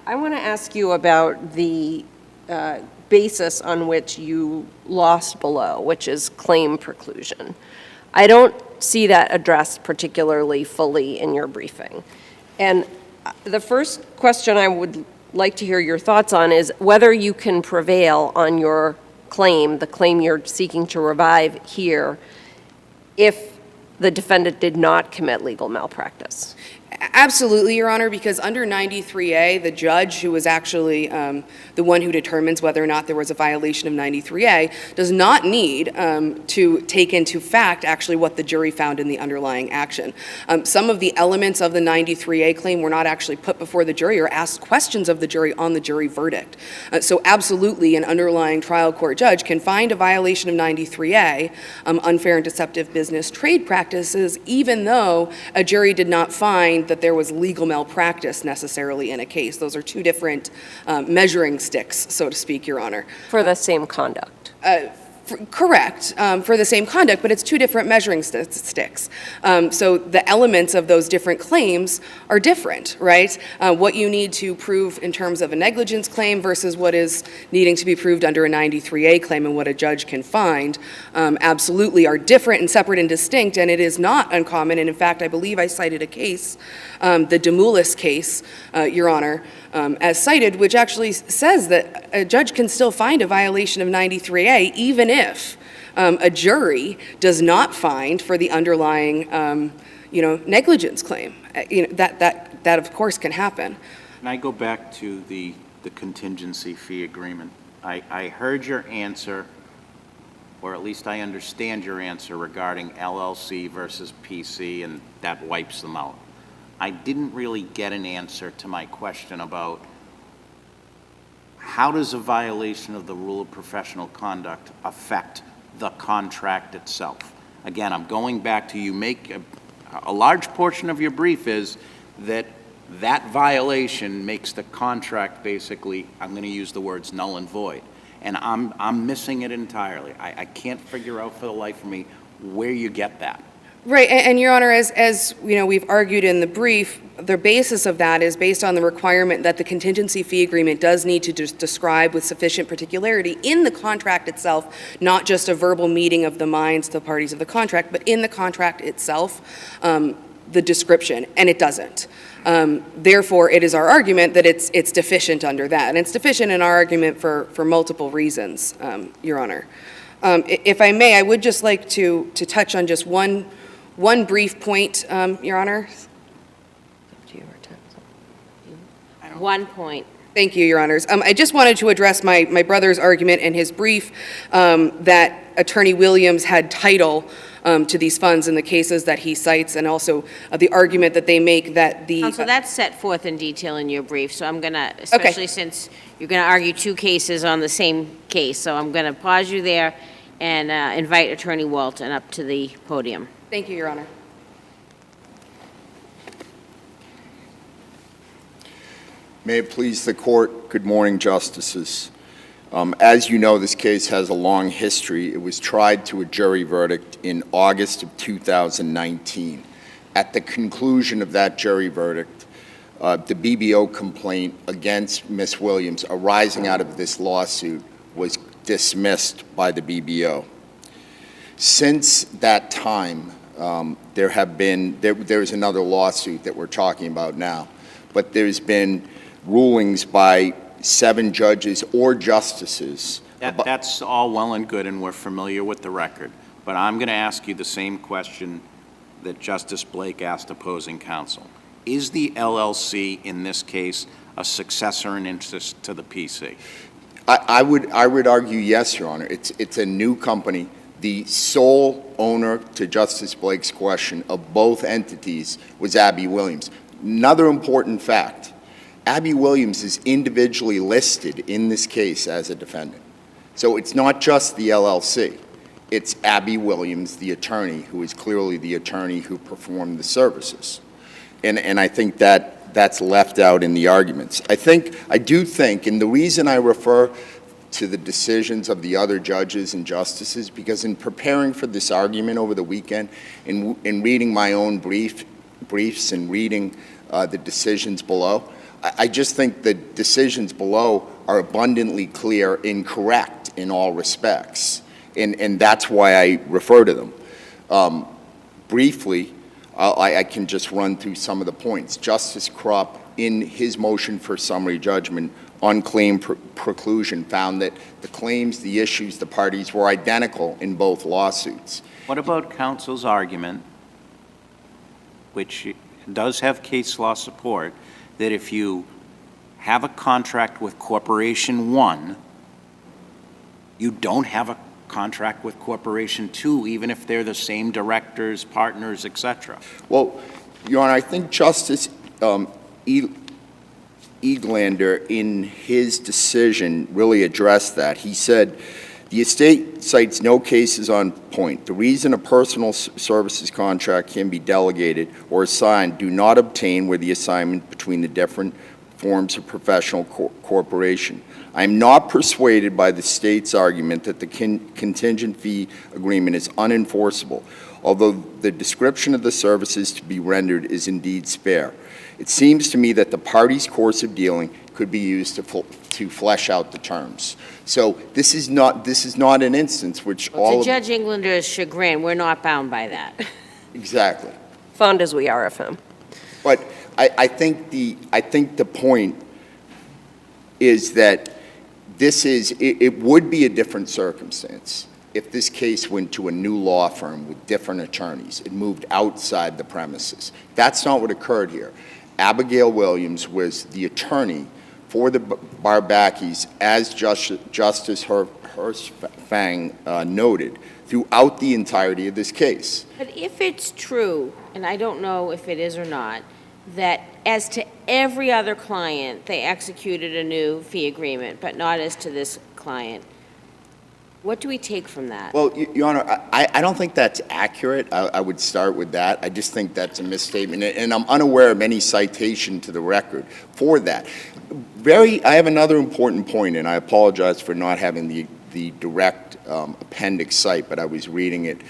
I want to ask you about the basis on which you lost below, which is claim preclusion. I don't see that addressed particularly fully in your briefing. And the first question I would like to hear your thoughts on is whether you can prevail on your claim, the claim you're seeking to revive here, if the defendant did not commit legal malpractice. Absolutely, Your Honor, because under 93A, the judge, who was actually the one who determines whether or not there was a violation of 93A, does not need to take into fact actually what the jury found in the underlying action. Some of the elements of the 93A claim were not actually put before the jury or asked questions of the jury on the jury verdict. So absolutely, an underlying trial court judge can find a violation of 93A, unfair and deceptive business trade practices, even though a jury did not find that there was legal malpractice necessarily in a case. Those are two different measuring sticks, so to speak, Your Honor. For the same conduct. Correct, for the same conduct, but it's two different measuring sticks. So the elements of those different claims are different, right? What you need to prove in terms of a negligence claim versus what is needing to be proved under a 93A claim and what a judge can find absolutely are different and separate and distinct, and it is not uncommon. And in fact, I believe I cited a case, the Demoulis case, Your Honor, as cited, which actually says that a judge can still find a violation of 93A even if a jury does not find for the underlying, negligence claim. That of course can happen. Can I go back to the contingency fee agreement? I heard your answer, or at least I understand your answer regarding LLC versus PC, and that wipes them out. I didn't really get an answer to my question about how does a violation of the rule of professional conduct affect the contract itself? Again, I'm going back to you make a large portion of your brief is that violation makes the contract basically, I'm going to use the words null and void. And I'm missing it entirely. I can't figure out for the life of me where you get that. Right, and Your Honor, as we've argued in the brief, the basis of that is based on the requirement that the contingency fee agreement does need to describe with sufficient particularity in the contract itself, not just a verbal meeting of the minds of the parties of the contract, but in the contract itself, the description, and it doesn't. Therefore, it is our argument that it's deficient under that, and it's deficient in our argument for multiple reasons, Your Honor. If I may, I would just like to touch on just one brief point, Your Honor. One point. Thank you, Your Honors. I just wanted to address my brother's argument in his brief that Attorney Williams had title to these funds in the cases that he cites, and also the argument that they make that the... Counsel, that's set forth in detail in your brief, so I'm going to, especially since you're going to argue two cases on the same case, so I'm going to pause you there and invite Attorney Walton up to the podium. Thank you, Your Honor. May it please the court, good morning, justices. As you know, this case has a long history. It was tried to a jury verdict in August of 2019. At the conclusion of that jury verdict, the BBO complaint against Ms. Williams arising out of this lawsuit was dismissed by the BBO. Since that time, there is another lawsuit that we're talking about now, but there's been rulings by 7 judges or justices. That's all well and good, and we're familiar with the record. But I'm going to ask you the same question that Justice Blake asked opposing counsel. Is the LLC in this case a successor in interest to the PC? I would argue yes, Your Honor. It's a new company. The sole owner, to Justice Blake's question, of both entities was Abby Williams. Another important fact, Abby Williams is individually listed in this case as a defendant. So it's not just the LLC. It's Abby Williams, the attorney, who is clearly the attorney who performed the services. And I think that's left out in the arguments. I do think, and the reason I refer to the decisions of the other judges and justices, because in preparing for this argument over the weekend, in reading my own briefs and reading the decisions below, I just think the decisions below are abundantly clear and correct in all respects, and that's why I refer to them. Briefly, I can just run through some of the points. Justice Krupp, in his motion for summary judgment on claim preclusion, found that the claims, the issues, the parties were identical in both lawsuits. What about counsel's argument, which does have case law support, that if you have a contract with Corporation 1, you don't have a contract with Corporation 2, even if they're the same directors, partners, etc.? Well, Your Honor, I think Justice Eglander, in his decision, really addressed that. He said, the estate cites no cases on point. The reason a personal services contract can be delegated or assigned do not obtain where the assignment between the different forms of professional corporation. I am not persuaded by the state's argument that the contingent fee agreement is unenforceable, although the description of the services to be rendered is indeed spare. It seems to me that the party's course of dealing could be used to flesh out the terms. So this is not an instance which To Judge Englander's chagrin, we're not bound by that. Exactly. Fond as we are of him. But I think the point is that it would be a different circumstance if this case went to a new law firm with different attorneys. It moved outside the premises. That's not what occurred here. Abigail Williams was the attorney for the Barbackis, as Justice Hershfang noted, throughout the entirety of this case. But if it's true, and I don't know if it is or not, that as to every other client, they executed a new fee agreement, but not as to this client, what do we take from that? Well, Your Honor, I don't think that's accurate. I would start with that. I just think that's a misstatement, and I'm unaware of any citation to the record for that. I have another important point, and I apologize for not having the direct appendix cite, but I was reading it.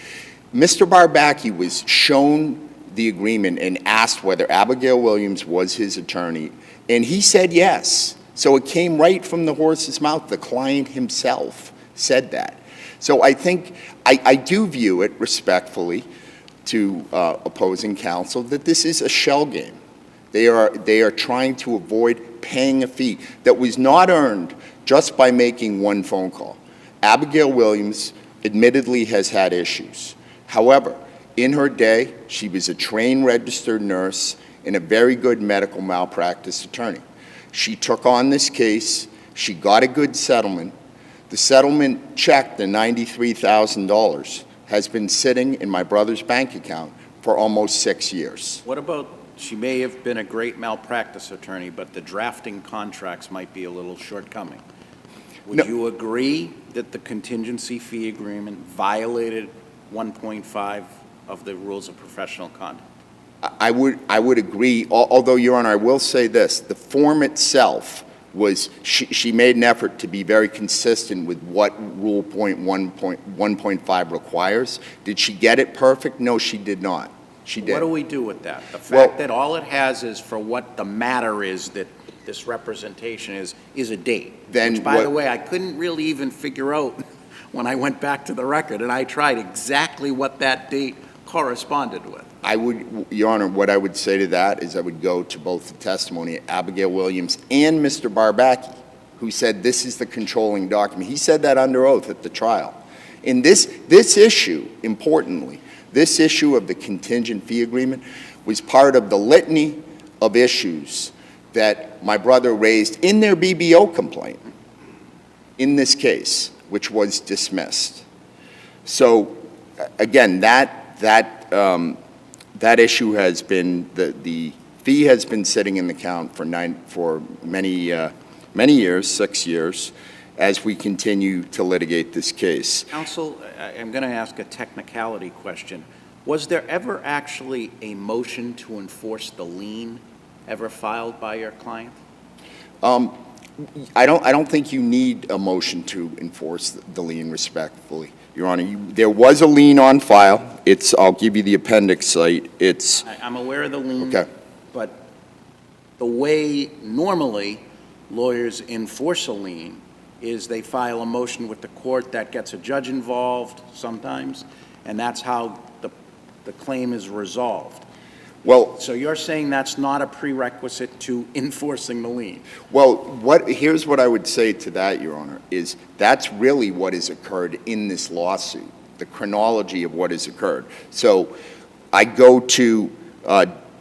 Mr. Barbacki was shown the agreement and asked whether Abigail Williams was his attorney, and he said yes. So it came right from the horse's mouth. The client himself said that. So I think I do view it respectfully to opposing counsel that this is a shell game. They are trying to avoid paying a fee that was not earned just by making one phone call. Abigail Williams admittedly has had issues. However, in her day, she was a trained registered nurse and a very good medical malpractice attorney. She took on this case. She got a good settlement. The settlement check, the $93,000, has been sitting in my brother's bank account for almost 6 years. What about, she may have been a great malpractice attorney, but the drafting contracts might be a little shortcoming. Would you agree that the contingency fee agreement violated 1.5 of the rules of professional conduct? I would agree, although, Your Honor, I will say this. The form itself was, she made an effort to be very consistent with what Rule 1.5 requires. Did she get it perfect? No, she did not. She did. What do we do with that? The fact that all it has is for what the matter is that this representation is a date. Then which, by the way, I couldn't really even figure out when I went back to the record, and I tried exactly what that date corresponded with. I would, Your Honor, what I would say to that is I would go to both the testimony of Abigail Williams and Mr. Barbacki, who said this is the controlling document. He said that under oath at the trial. In this issue, importantly, this issue of the contingent fee agreement was part of the litany of issues that my brother raised in their BBO complaint in this case, which was dismissed. So, again, that issue has been, the fee has been sitting in the account for many years, 6 years, as we continue to litigate this case. Counsel, I'm going to ask a technicality question. Was there ever actually a motion to enforce the lien ever filed by your client? I don't think you need a motion to enforce the lien respectfully, Your Honor. There was a lien on file. I'll give you the appendix site. I'm aware of the lien. Okay. But the way normally lawyers enforce a lien is they file a motion with the court that gets a judge involved sometimes, and that's how the claim is resolved. Well, so you're saying that's not a prerequisite to enforcing the lien? Well, here's what I would say to that, Your Honor, is that's really what has occurred in this lawsuit, the chronology of what has occurred. So I go to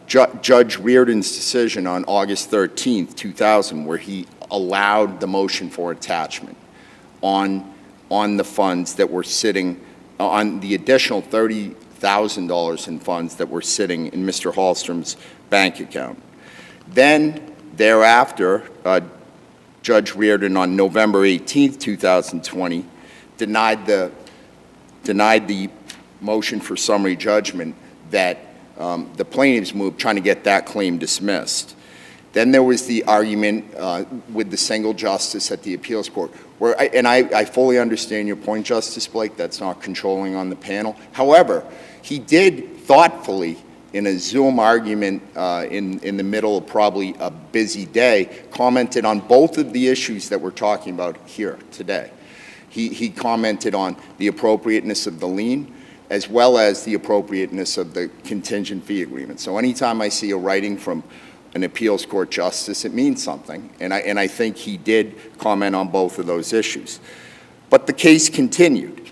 Judge Reardon's decision on August 13th, 2000, where he allowed the motion for attachment on the funds that were sitting, on the additional $30,000 in funds that were sitting in Mr. Hallstrom's bank account. Then, thereafter, Judge Reardon on November 18th, 2020, denied the motion for summary judgment that the plaintiffs moved, trying to get that claim dismissed. Then there was the argument with the single justice at the appeals court, where, I fully understand your point, Justice Blake, that's not controlling on the panel. However, he did thoughtfully, in a Zoom argument in the middle of probably a busy day, commented on both of the issues that we're talking about here today. He commented on the appropriateness of the lien, as well as the appropriateness of the contingent fee agreement. So anytime I see a writing from an appeals court justice, it means something, and I think he did comment on both of those issues. But the case continued.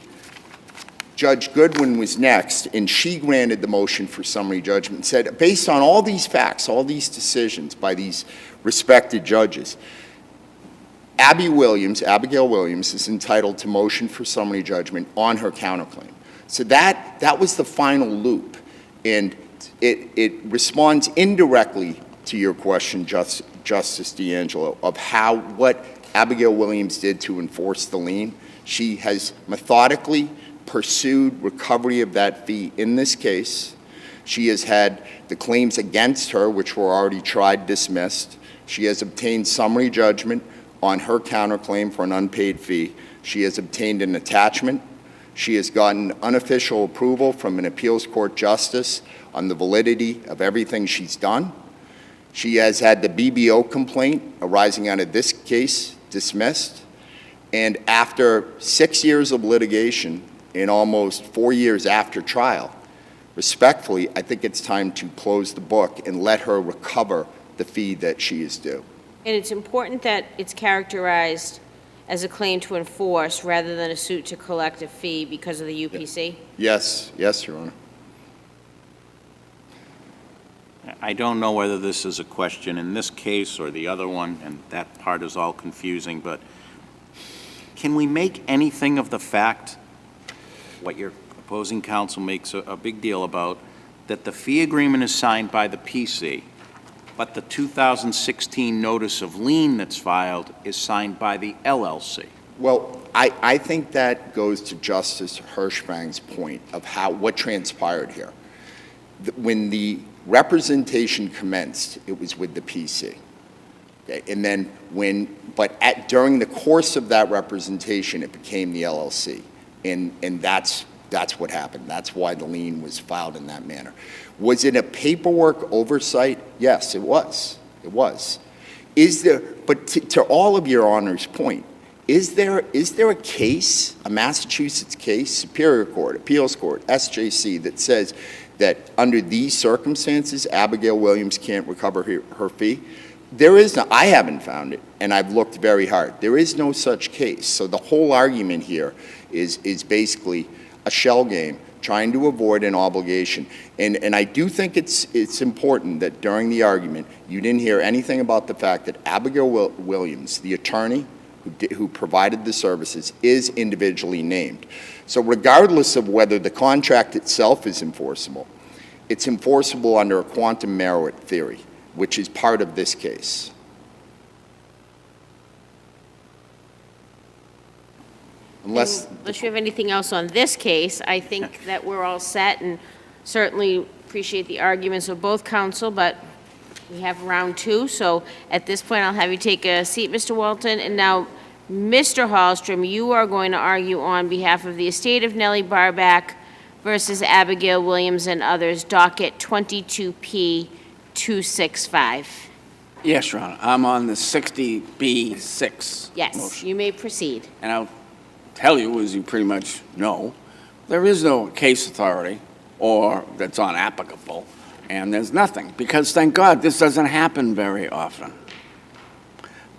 Judge Goodwin was next, and she granted the motion for summary judgment and said, based on all these facts, all these decisions by these respected judges, Abigail Williams is entitled to motion for summary judgment on her counterclaim. So that was the final loop, and it responds indirectly to your question, Justice D'Angelo, of what Abigail Williams did to enforce the lien. She has methodically pursued recovery of that fee in this case. She has had the claims against her, which were already tried, dismissed. She has obtained summary judgment on her counterclaim for an unpaid fee. She has obtained an attachment. She has gotten unofficial approval from an appeals court justice on the validity of everything she's done. She has had the BBO complaint arising out of this case dismissed. And after 6 years of litigation, and almost 4 years after trial, respectfully, I think it's time to close the book and let her recover the fee that she is due. And it's important that it's characterized as a claim to enforce rather than a suit to collect a fee because of the UPC? Yes, Your Honor. I don't know whether this is a question in this case or the other one, and that part is all confusing, but can we make anything of the fact, what your opposing counsel makes a big deal about, that the fee agreement is signed by the PC, but the 2016 notice of lien that's filed is signed by the LLC? Well, I think that goes to Justice Hershfang's point of what transpired here. When the representation commenced, it was with the PC. Okay, and then during the course of that representation, it became the LLC. And that's what happened. That's why the lien was filed in that manner. Was it a paperwork oversight? Yes, it was. It was. But to all of your Honor's point, is there a case, a Massachusetts case, Superior Court, Appeals Court, SJC, that says that under these circumstances, Abigail Williams can't recover her fee? There is no, I haven't found it, and I've looked very hard. There is no such case. So the whole argument here is basically a shell game, trying to avoid an obligation. And I do think it's important that during the argument, you didn't hear anything about the fact that Abigail Williams, the attorney who provided the services, is individually named. So regardless of whether the contract itself is enforceable, it's enforceable under a quantum merit theory, which is part of this case. Unless you have anything else on this case, I think that we're all set, and certainly appreciate the arguments of both counsel, but we have round two, so at this point, I'll have you take a seat, Mr. Walton. And now, Mr. Hallstrom, you are going to argue on behalf of the estate of Nellie Barback versus Abigail Williams and others, docket 22P 265. Yes, Your Honor. I'm on the 60B6 Yes, motion. you may proceed. And I'll tell you, as you pretty much know, there is no case authority or that's unapplicable, and there's nothing, because thank God this doesn't happen very often.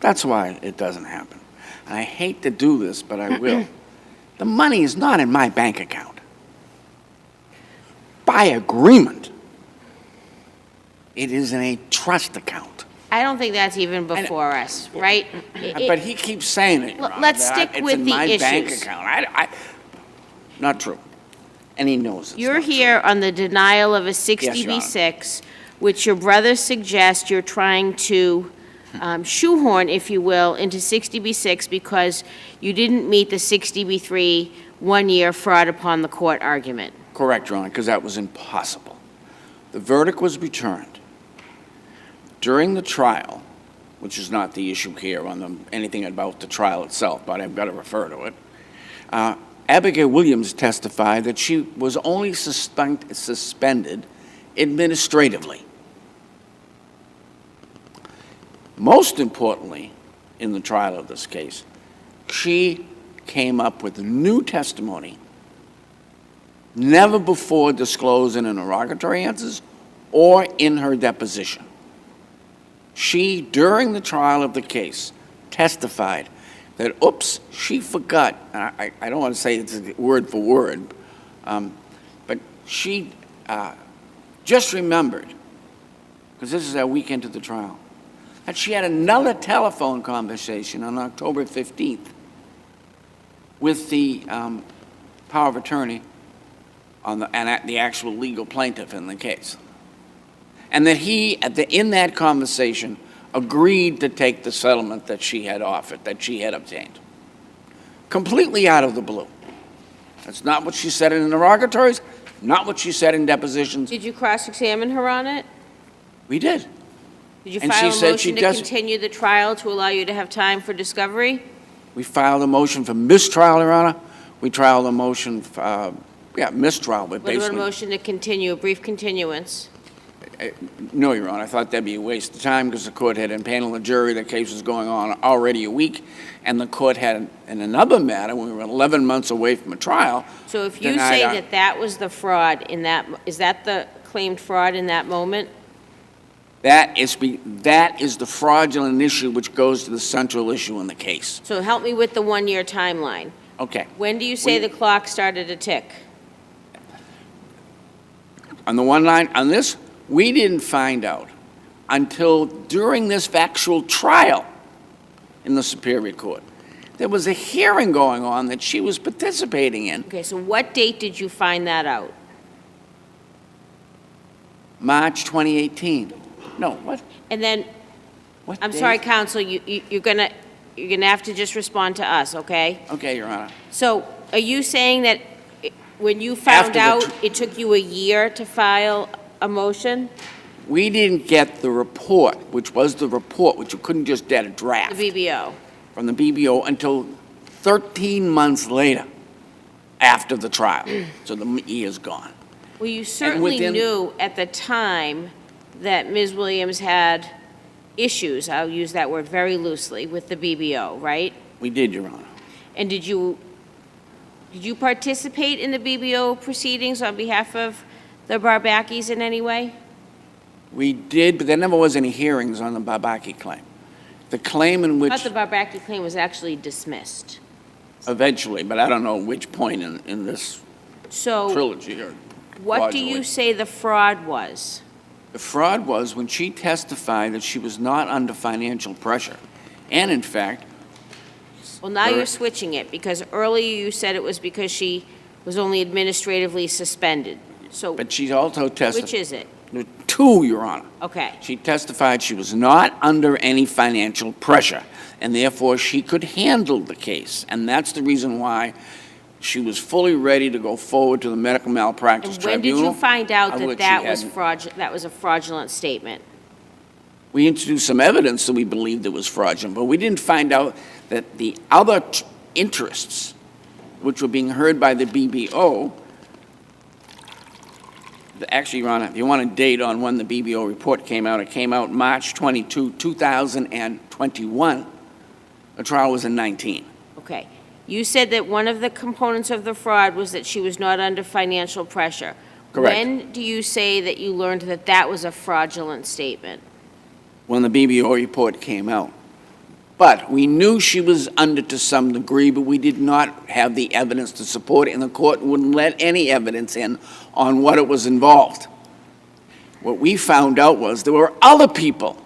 That's why it doesn't happen. And I hate to do this, but I will. The money is not in my bank account. By agreement, it is in a trust account. I don't think that's even before us, right? But he keeps saying it, Your Honor, Let's that stick with the It's in my bank issues. account. Not true. And he knows it's You're not here on the denial of a Yes, Your 60B6, which your brother suggests you're trying to shoehorn, if you will, into 60B6 because you didn't meet the 60B3 one-year fraud upon the court argument. true. Correct, Your Honor, because that was impossible. The verdict was returned. During the trial, which is not the issue here on anything about the trial itself, but I've got to refer to it, Abigail Williams testified that she was only suspended administratively. Most importantly, in the trial of this case, she came up with new testimony never before disclosed in interrogatory answers or in her deposition. She, during the trial of the case, testified that, oops, she forgot. I don't want to say it's word for word, but she just remembered, because this is a week into the trial, that she had another telephone conversation on October 15th with the power of attorney and the actual legal plaintiff in the case. And that he, in that conversation, agreed to take the settlement that she had offered, that she had obtained. Completely out of the blue. That's not what she said in interrogatories, not what she said in depositions. Did you cross-examine her on it? We did. Did you And file she a said she motion to doesn't. continue the trial to allow you to have time for discovery? We filed a motion for mistrial, Your Honor. We filed a motion for, mistrial, but What about a basically. motion to continue, a brief continuance? No, Your Honor, I thought that'd be a waste of time because the court had impaneled a jury, the case was going on already a week, and the court had, in another matter, when we were 11 months away from a trial. So if you denied say our- that was the fraud in that, is that the claimed fraud in that moment? That is the fraudulent issue which goes to the central issue in the case. So help me with the one-year timeline. Okay. When do you say the clock started to tick? On the one line, on this, we didn't find out until during this factual trial in the Superior Court. There was a hearing going on that she was participating in. Okay, so what date did you find that out? March 2018. No, what? And then, What I'm date? sorry, counsel, you're gonna have to just respond to us, okay? Okay, Your Honor. So are you saying that when you found After the out, it took you a year to file a motion? We didn't get the report, which was the report, which you couldn't just get a draft The BBO. from the BBO until 13 months later after the trial. So the year's gone. Well, you certainly within- knew at the time that Ms. Williams had issues, I'll use that word very loosely, with the BBO, right? We did, Your Honor. And did you participate in the BBO proceedings on behalf of the Barbackis in any way? We did, but there never was any hearings on the Barbacki claim. The claim in I which, thought the Barbacki claim was actually dismissed. eventually, but I don't know which point in this So trilogy or what do you fraudulent. say the fraud was? The fraud was when she testified that she was not under financial pressure. And in fact, Well, now Her- you're switching it, because earlier you said it was because she was only administratively suspended. So but she also testified. which is it? Two, Your Honor. Okay. She testified she was not under any financial pressure, and therefore she could handle the case. And that's the reason why she was fully ready to go forward to the medical malpractice And when did tribunal. you find out of that which that she was hadn't- that was a fraudulent statement? We introduced some evidence that we believed it was fraudulent, but we didn't find out that the other interests, which were being heard by the BBO, actually, Your Honor, if you want a date on when the BBO report came out, it came out March 22, 2021. The trial was in 19. Okay. You said that one of the components of the fraud was that she was not under financial pressure. Correct. When do you say that you learned that that was a fraudulent statement? When the BBO report came out. But we knew she was under to some degree, but we did not have the evidence to support it, and the court wouldn't let any evidence in on what it was involved. What we found out was there were other people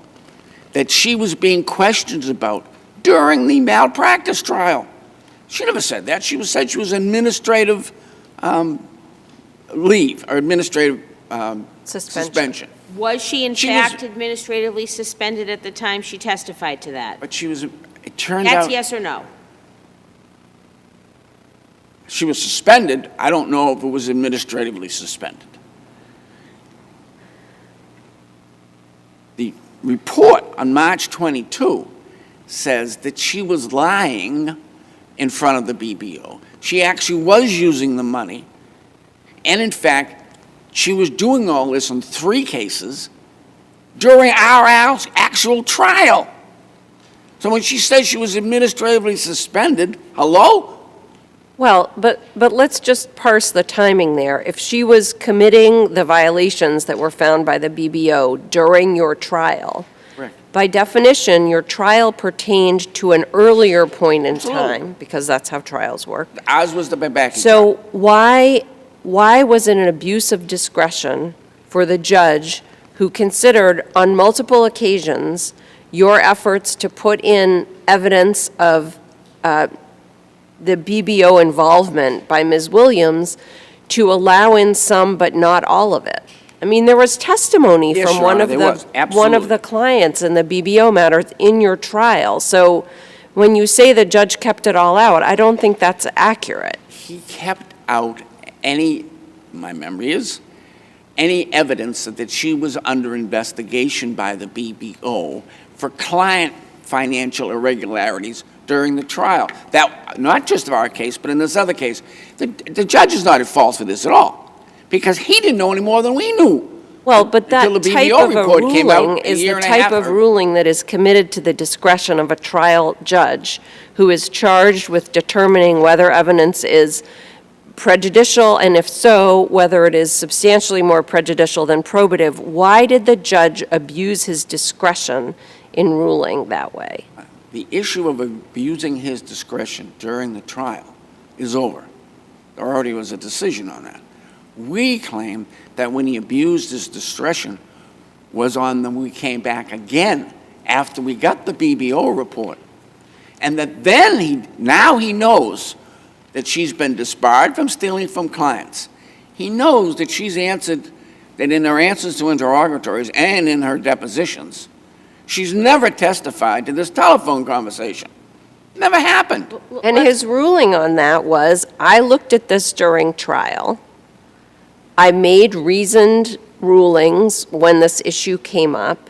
that she was being questioned about during the malpractice trial. She never said that. She said she was administrative leave or administrative suspension. Was she in She was- fact administratively suspended at the time she testified to that? But she was, it turned That's out, yes or no? she was suspended. I don't know if it was administratively suspended. The report on March 22 says that she was lying in front of the BBO. She actually was using the money, and in fact, she was doing all this in 3 cases during our actual trial. So when she says she was administratively suspended, hello? Well, but let's just parse the timing there. If she was committing the violations that were found by the BBO during your trial, Correct. by definition, your trial pertained to an earlier point in Absolutely. time, because that's how trials work. Ours was the Barbacki. So why was it an abuse of discretion for the judge who considered on multiple occasions your efforts to put in evidence of the BBO involvement by Ms. Williams to allow in some but not all of it? I mean, there was testimony Yes, from Your Honor, there was. one Absolutely. of the clients in the BBO matter in your trial. So when you say the judge kept it all out, I don't think that's accurate. He kept out any, my memory is, any evidence that she was under investigation by the BBO for client financial irregularities during the trial. That, not just of our case, but in this other case, the judge is not at fault for this at all, because he didn't know any more than we knew. Well, but that Until the type BBO of a report came out ruling a is year the and a type half of ago. ruling that is committed to the discretion of a trial judge who is charged with determining whether evidence is prejudicial, and if so, whether it is substantially more prejudicial than probative. Why did the judge abuse his discretion in ruling that way? The issue of abusing his discretion during the trial is over. There already was a decision on that. We claim that when he abused his discretion was on when we came back again after we got the BBO report. And that then now he knows that she's been disbarred from stealing from clients. He knows that she's answered, that in her answers to interrogatories and in her depositions, she's never testified to this telephone conversation. Never happened. And his ruling on that was, I looked at this during trial. I made reasoned rulings when this issue came up,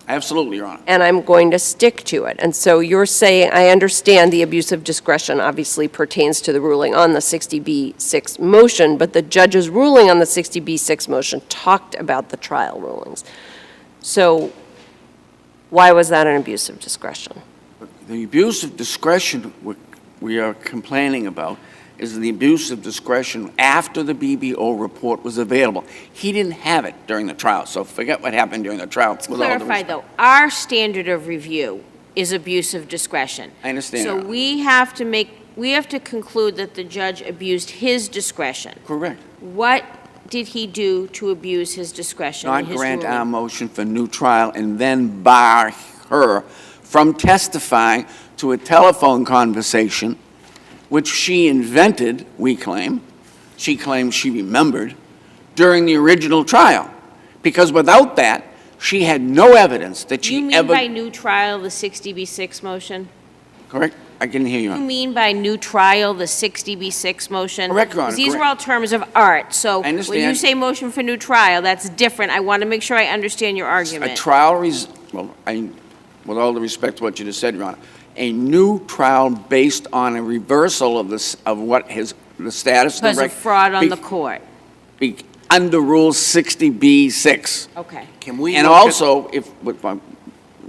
Absolutely, Your Honor. and I'm going to stick to it. And so you're saying, I understand the abuse of discretion obviously pertains to the ruling on the 60B6 motion, but the judge's ruling on the 60B6 motion talked about the trial rulings. So why was that an abuse of discretion? The abuse of discretion we are complaining about is the abuse of discretion after the BBO report was available. He didn't have it during the trial, so forget what happened during the trial. Let's clarify, though, our standard of review is abuse of discretion. I understand. So we have to conclude that the judge abused his discretion. Correct. What did he do to abuse his discretion in Not his grant ruling? our motion for new trial and then bar her from testifying to a telephone conversation which she invented, we claim. She claims she remembered during the original trial. Because without that, she had no evidence that she You mean ever... by new trial the 60B6 motion? Correct? I didn't hear you. You mean by new trial the 60B6 motion? Correct, Your Honor, Because these are correct. all terms of art, so I when you understand. say motion for new trial, that's different. I want to make sure I understand your A argument. trial, with all the respect to what you just said, Your Honor, a new trial based on a reversal of the status of the Because of fraud on the court. under Rule 60B6. Okay. Can we And look at- also,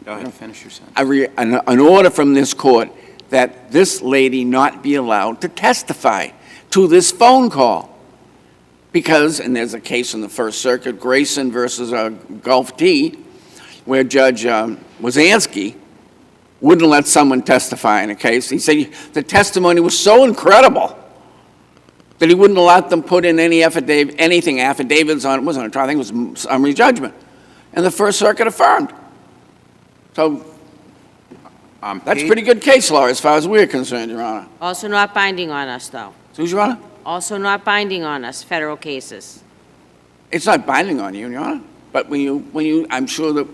Go ahead, finish your sentence. an order from this court that this lady not be allowed to testify to this phone call. Because, and there's a case in the First Circuit, Grayson versus Gulf Tea, where Judge Wazansky wouldn't let someone testify in a case. He said the testimony was so incredible that he wouldn't let them put in affidavits on, it wasn't a trial, I think it was summary judgment. And the First Circuit affirmed. So that's pretty good case law as far as we're concerned, Your Honor. Also not binding on us, though. Excuse, Your Honor? Also not binding on us, federal cases. It's not binding on you, Your Honor. But I'm sure that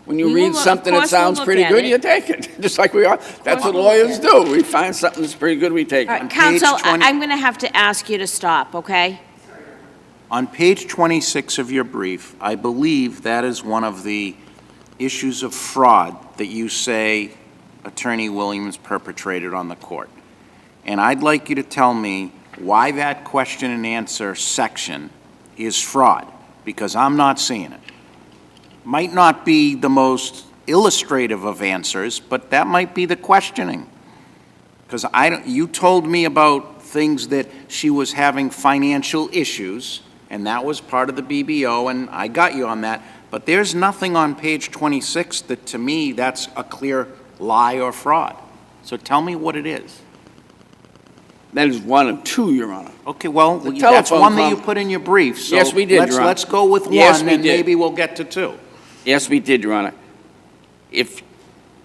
when you We will read look- something of that course we'll sounds look pretty at good, it. you take it, just like we are. That's what we'll lawyers look do. We find something that's pretty good, we take All it. right, page counsel, 20 I'm going to have to ask you to stop, okay? On page 26 of your brief, I believe that is one of the issues of fraud that you say Attorney Williams perpetrated on the court. And I'd like you to tell me why that question and answer section is fraud, because I'm not seeing it. Might not be the most illustrative of answers, but that might be the questioning. Because you told me about things that she was having financial issues, and that was part of the BBO, and I got you on that. But there's nothing on page 26 that, to me, that's a clear lie or fraud. So tell me what it is. That is one of two, Your Honor. Okay, well, The that's telephone one that call- you put in your brief. So Yes, we did, Your Honor. let's go with Yes, one, we and did. maybe we'll get to two. Yes, we did, Your Honor. If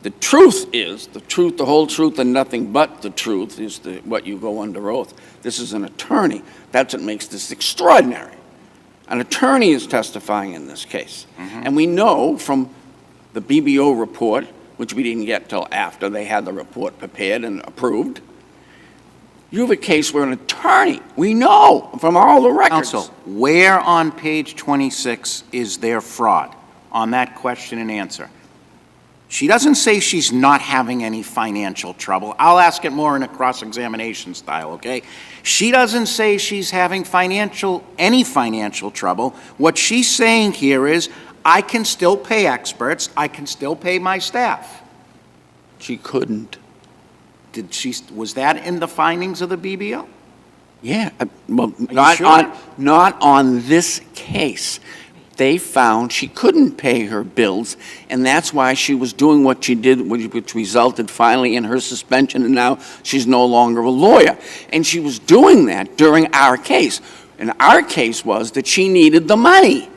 the truth is, the truth, the whole truth, and nothing but the truth is what you go under oath. This is an attorney. That's what makes this extraordinary. An attorney is testifying in this case. And we know from the BBO report, which we didn't get till after they had the report prepared and approved, you have a case where an attorney, we know from all the records. Counsel, where on page 26 is there fraud on that question and answer? She doesn't say she's not having any financial trouble. I'll ask it more in a cross-examination style, okay? She doesn't say she's having any financial trouble. What she's saying here is, I can still pay experts, I can still pay my staff. She couldn't. Was that in the findings of the BBO? Yeah, well, sure? not on this case. They found she couldn't pay her bills, and that's why she was doing what she did, which resulted finally in her suspension, and now she's no longer a lawyer. And she was doing that during our case. And our case was that she needed the money.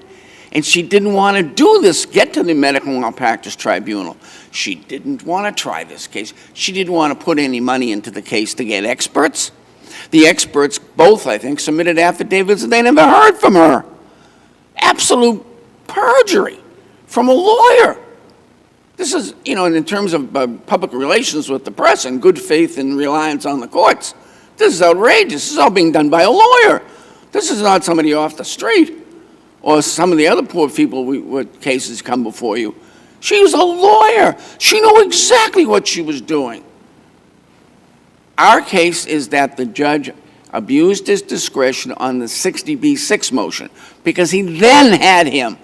And she didn't want to do this, get to the medical malpractice tribunal. She didn't want to try this case. She didn't want to put any money into the case to get experts. The experts both, I think, submitted affidavits that they never heard from her. Absolute perjury from a lawyer. This is, in terms of public relations with the press and good faith and reliance on the courts, this is outrageous. This is all being done by a lawyer. This is not somebody off the street. or some of the other poor people with cases come before you. She was a lawyer. She knew exactly what she was doing. Our case is that the judge abused his discretion on the 60B6 motion because he then had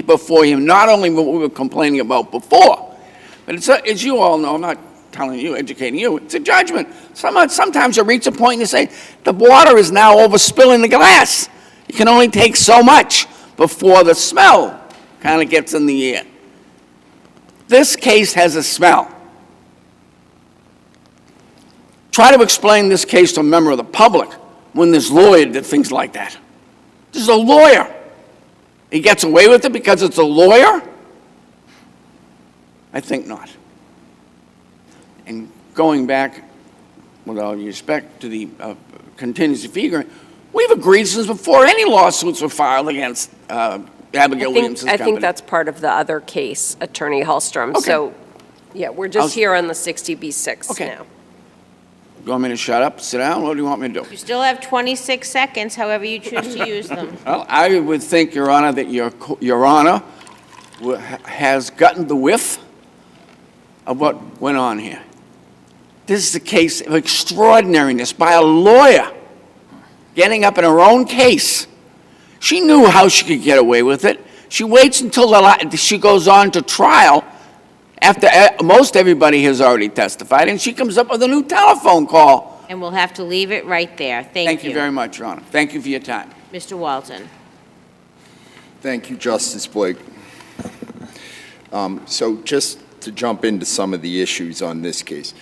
before him, not only what we were complaining about before, but as you all know, I'm not telling you, educating you, it's a judgment. Sometimes you reach a point and you say, the water is now overspilling the glass. You can only take so much before the smell kind of gets in the air. This case has a smell. Try to explain this case to a member of the public when this lawyer did things like that. This is a lawyer. He gets away with it because it's a lawyer? I think not. And going back, with all due respect, to the contingency fee agreement, we've agreed since before any lawsuits were filed against Abigail Williams' company. I think that's part of the other case, Attorney Hallstrom. Okay. So, yeah, we're just here on the 60B6 Okay. now. You want me to shut up, sit down? What do you want me to do? You still have 26 seconds, however you choose to use them. Well, I would think, Your Honor, that Your Honor has gotten the whiff of what went on here. This is a case of extraordinariness by a lawyer getting up in her own case. She knew how she could get away with it. She waits until she goes on to trial after most everybody has already testified, and she comes up with a new telephone call. And we'll have to leave it right there. Thank you. Thank you very much, Your Honor. Thank you for your time. Mr. Walton. Thank you, Justice Blake. So just to jump into some of the issues on this case,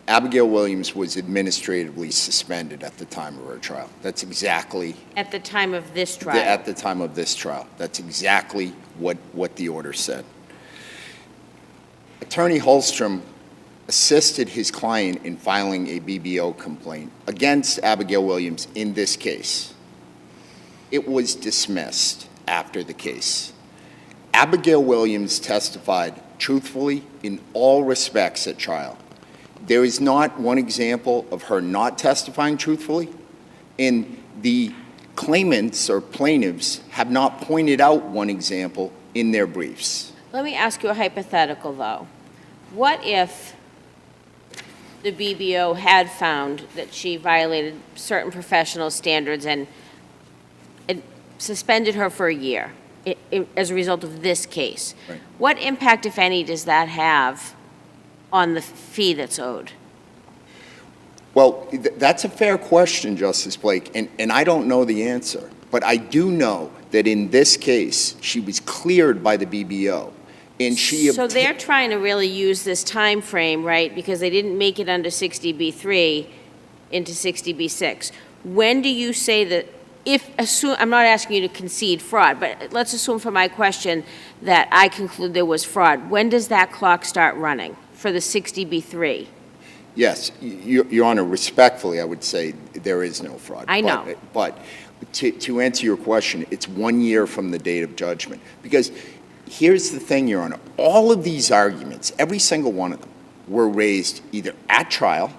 Abigail Williams was administratively suspended at the time of her trial. That's exactly... At the time of this trial. At the time of this trial. That's exactly what the order said. Attorney Hallstrom assisted his client in filing a BBO complaint against Abigail Williams in this case. It was dismissed after the case. Abigail Williams testified truthfully in all respects at trial. There is not one example of her not testifying truthfully, and the claimants or plaintiffs have not pointed out one example in their briefs. Let me ask you a hypothetical, though. What if the BBO had found that she violated certain professional standards and suspended her for a year as a result of this case? Right. What impact, if any, does that have on the fee that's owed? Well, that's a fair question, Justice Blake, and I don't know the answer. But I do know that in this case, she was cleared by the BBO. And So they're trying to really use this time frame, right, because they didn't make it under 60B3 into 60B6. When do you say that, I'm not asking you to concede fraud, but let's assume for my question that I conclude there was fraud. When does that clock start running for the 60B3? Yes, Your Honor, respectfully, I would say there is no fraud. I know. But to answer your question, it's 1 year from the date of judgment. Because here's the thing, Your Honor, all of these arguments, every single one of them, were raised either at trial,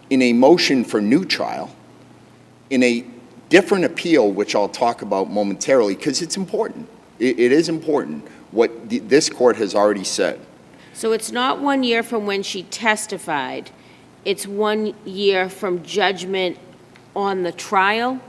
in a motion for new trial, in a different appeal, which I'll talk about momentarily, because it's important. It is important what this court has already said. So it's not 1 year from when she testified, it's 1 year from judgment on the trial?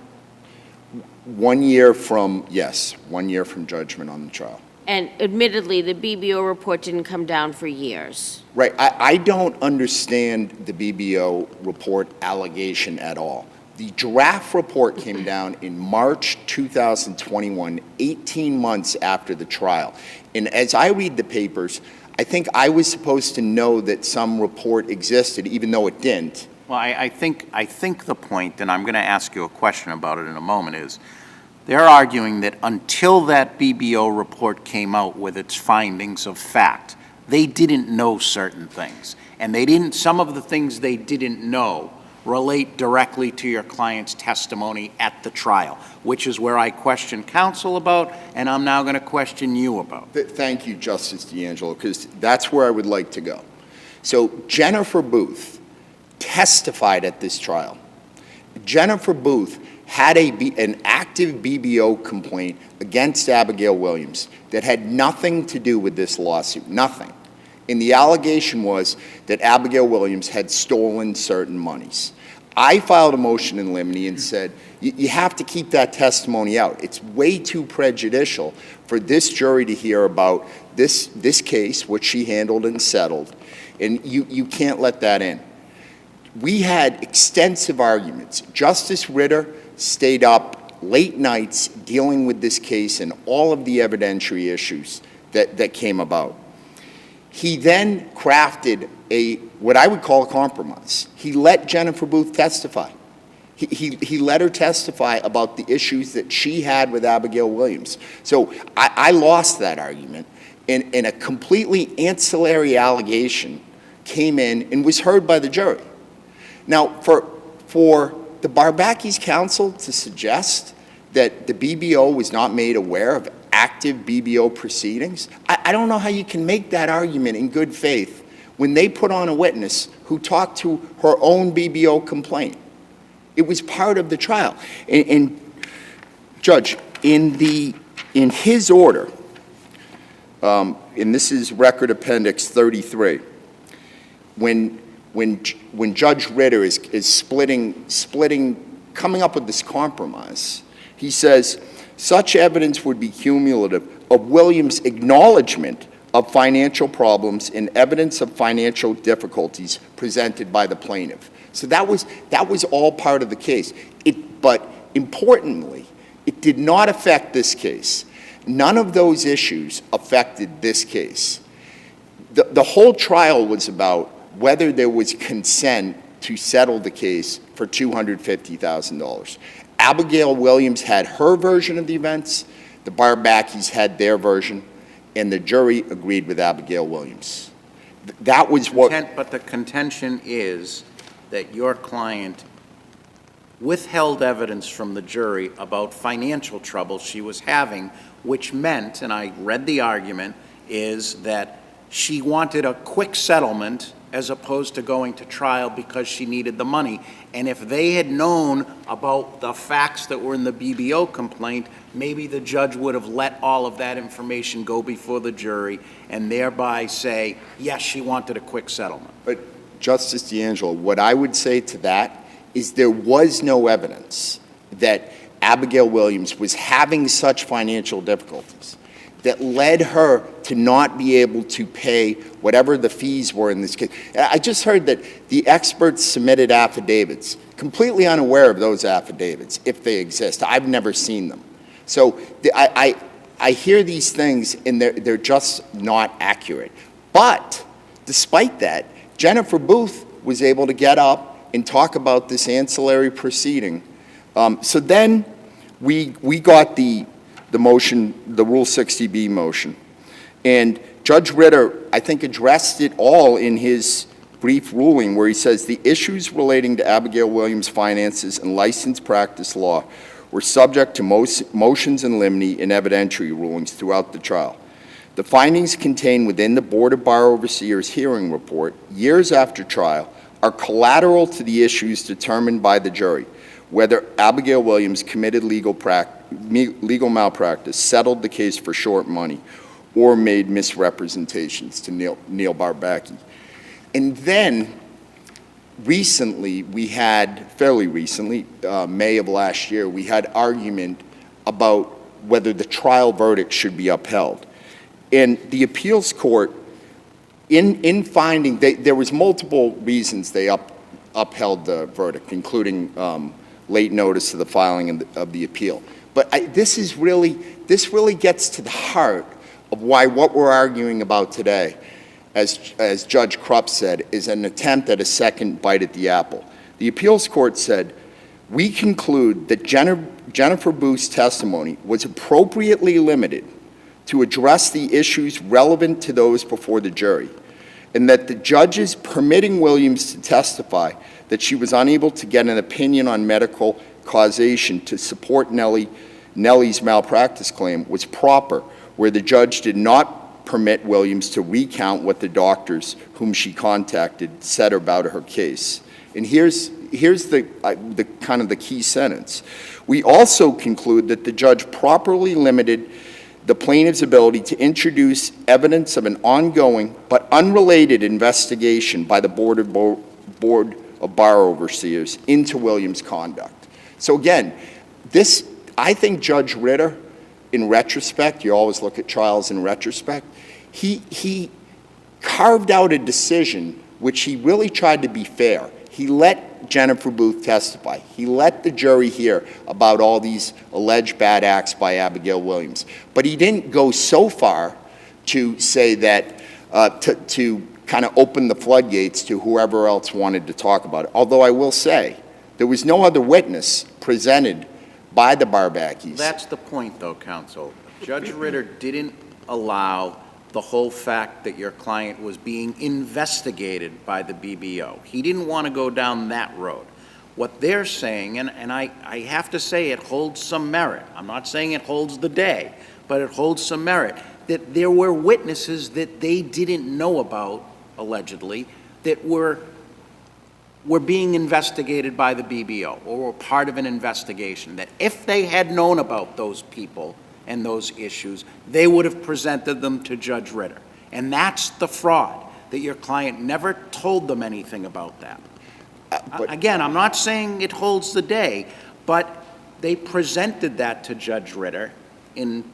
1 year from, yes, 1 year from judgment on the trial. And admittedly, the BBO report didn't come down for years. Right. I don't understand the BBO report allegation at all. The draft report came down in March 2021, 18 months after the trial. And as I read the papers, I think I was supposed to know that some report existed, even though it didn't. Well, I think the point, and I'm going to ask you a question about it in a moment, is they're arguing that until that BBO report came out with its findings of fact, they didn't know certain things. And some of the things they didn't know relate directly to your client's testimony at the trial, which is where I questioned counsel about, and I'm now going to question you about. Thank you, Justice D'Angelo, because that's where I would like to go. So Jennifer Booth testified at this trial. Jennifer Booth had an active BBO complaint against Abigail Williams that had nothing to do with this lawsuit, nothing. And the allegation was that Abigail Williams had stolen certain monies. I filed a motion in limine and said, you have to keep that testimony out. It's way too prejudicial for this jury to hear about this case, which she handled and settled, and you can't let that in. We had extensive arguments. Justice Ritter stayed up late nights dealing with this case and all of the evidentiary issues that came about. He then crafted what I would call a compromise. He let Jennifer Booth testify. He let her testify about the issues that she had with Abigail Williams. So I lost that argument, and a completely ancillary allegation came in and was heard by the jury. Now, for the Barbacki's counsel to suggest that the BBO was not made aware of active BBO proceedings, I don't know how you can make that argument in good faith when they put on a witness who talked to her own BBO complaint. It was part of the trial. And Judge, in his order, and this is Record Appendix 33, when Judge Ritter is splitting, coming up with this compromise, he says, such evidence would be cumulative of Williams' acknowledgement of financial problems and evidence of financial difficulties presented by the plaintiff. So that was all part of the case. But importantly, it did not affect this case. None of those issues affected this case. The whole trial was about whether there was consent to settle the case for $250,000. Abigail Williams had her version of the events, the Barbackis had their version, and the jury agreed with Abigail Williams. That was what... But the contention is that your client withheld evidence from the jury about financial trouble she was having, which meant, and I read the argument, is that she wanted a quick settlement as opposed to going to trial because she needed the money. And if they had known about the facts that were in the BBO complaint, maybe the judge would have let all of that information go before the jury and thereby say, yes, she wanted a quick settlement. But Justice D'Angelo, what I would say to that is there was no evidence that Abigail Williams was having such financial difficulties that led her to not be able to pay whatever the fees were in this case. I just heard that the experts submitted affidavits, completely unaware of those affidavits, if they exist. I've never seen them. So I hear these things, and they're just not accurate. But despite that, Jennifer Booth was able to get up and talk about this ancillary proceeding. So then we got the motion, the Rule 60B motion. And Judge Ritter, I think, addressed it all in his brief ruling where he says the issues relating to Abigail Williams' finances and license practice law were subject to motions in limine and evidentiary rulings throughout the trial. The findings contained within the Board of Bar Overseers hearing report years after trial are collateral to the issues determined by the jury, whether Abigail Williams committed legal malpractice, settled the case for short money, or made misrepresentations to Neil Barbacki. And then recently, fairly recently, May of last year, we had argument about whether the trial verdict should be upheld. And the appeals court, in finding, there was multiple reasons they upheld the verdict, including late notice of the filing of the appeal. But this really gets to the heart of why what we're arguing about today, as Judge Krupp said, is an attempt at a second bite at the apple. The appeals court said, we conclude that Jennifer Booth's testimony was appropriately limited to address the issues relevant to those before the jury, and that the judges permitting Williams to testify that she was unable to get an opinion on medical causation to support Nellie's malpractice claim was proper, where the judge did not permit Williams to recount what the doctors whom she contacted said about her case. And here's here's the kind of the key sentence. We also conclude that the judge properly limited the plaintiff's ability to introduce evidence of an ongoing but unrelated investigation by the Board of Bar Overseers into Williams' conduct. So again, this, I think Judge Ritter, in retrospect, you always look at trials in retrospect, he carved out a decision which he really tried to be fair. He let Jennifer Booth testify. He let the jury hear about all these alleged bad acts by Abigail Williams. But he didn't go so far to say that, to kind of open the floodgates to whoever else wanted to talk about it. Although I will say, there was no other witness presented by the Barbackis. That's the point, though, counsel. Judge Ritter didn't allow the whole fact that your client was being investigated by the BBO. He didn't want to go down that road. What they're saying, and I have to say it holds some merit. I'm not saying it holds the day, but it holds some merit, that there were witnesses that they didn't know about, allegedly, that were being investigated by the BBO or were part of an investigation, that if they had known about those people and those issues, they would have presented them to Judge Ritter. And that's the fraud, that your client never told them anything about that. Again, I'm not saying it holds the day, but they presented that to Judge Ritter in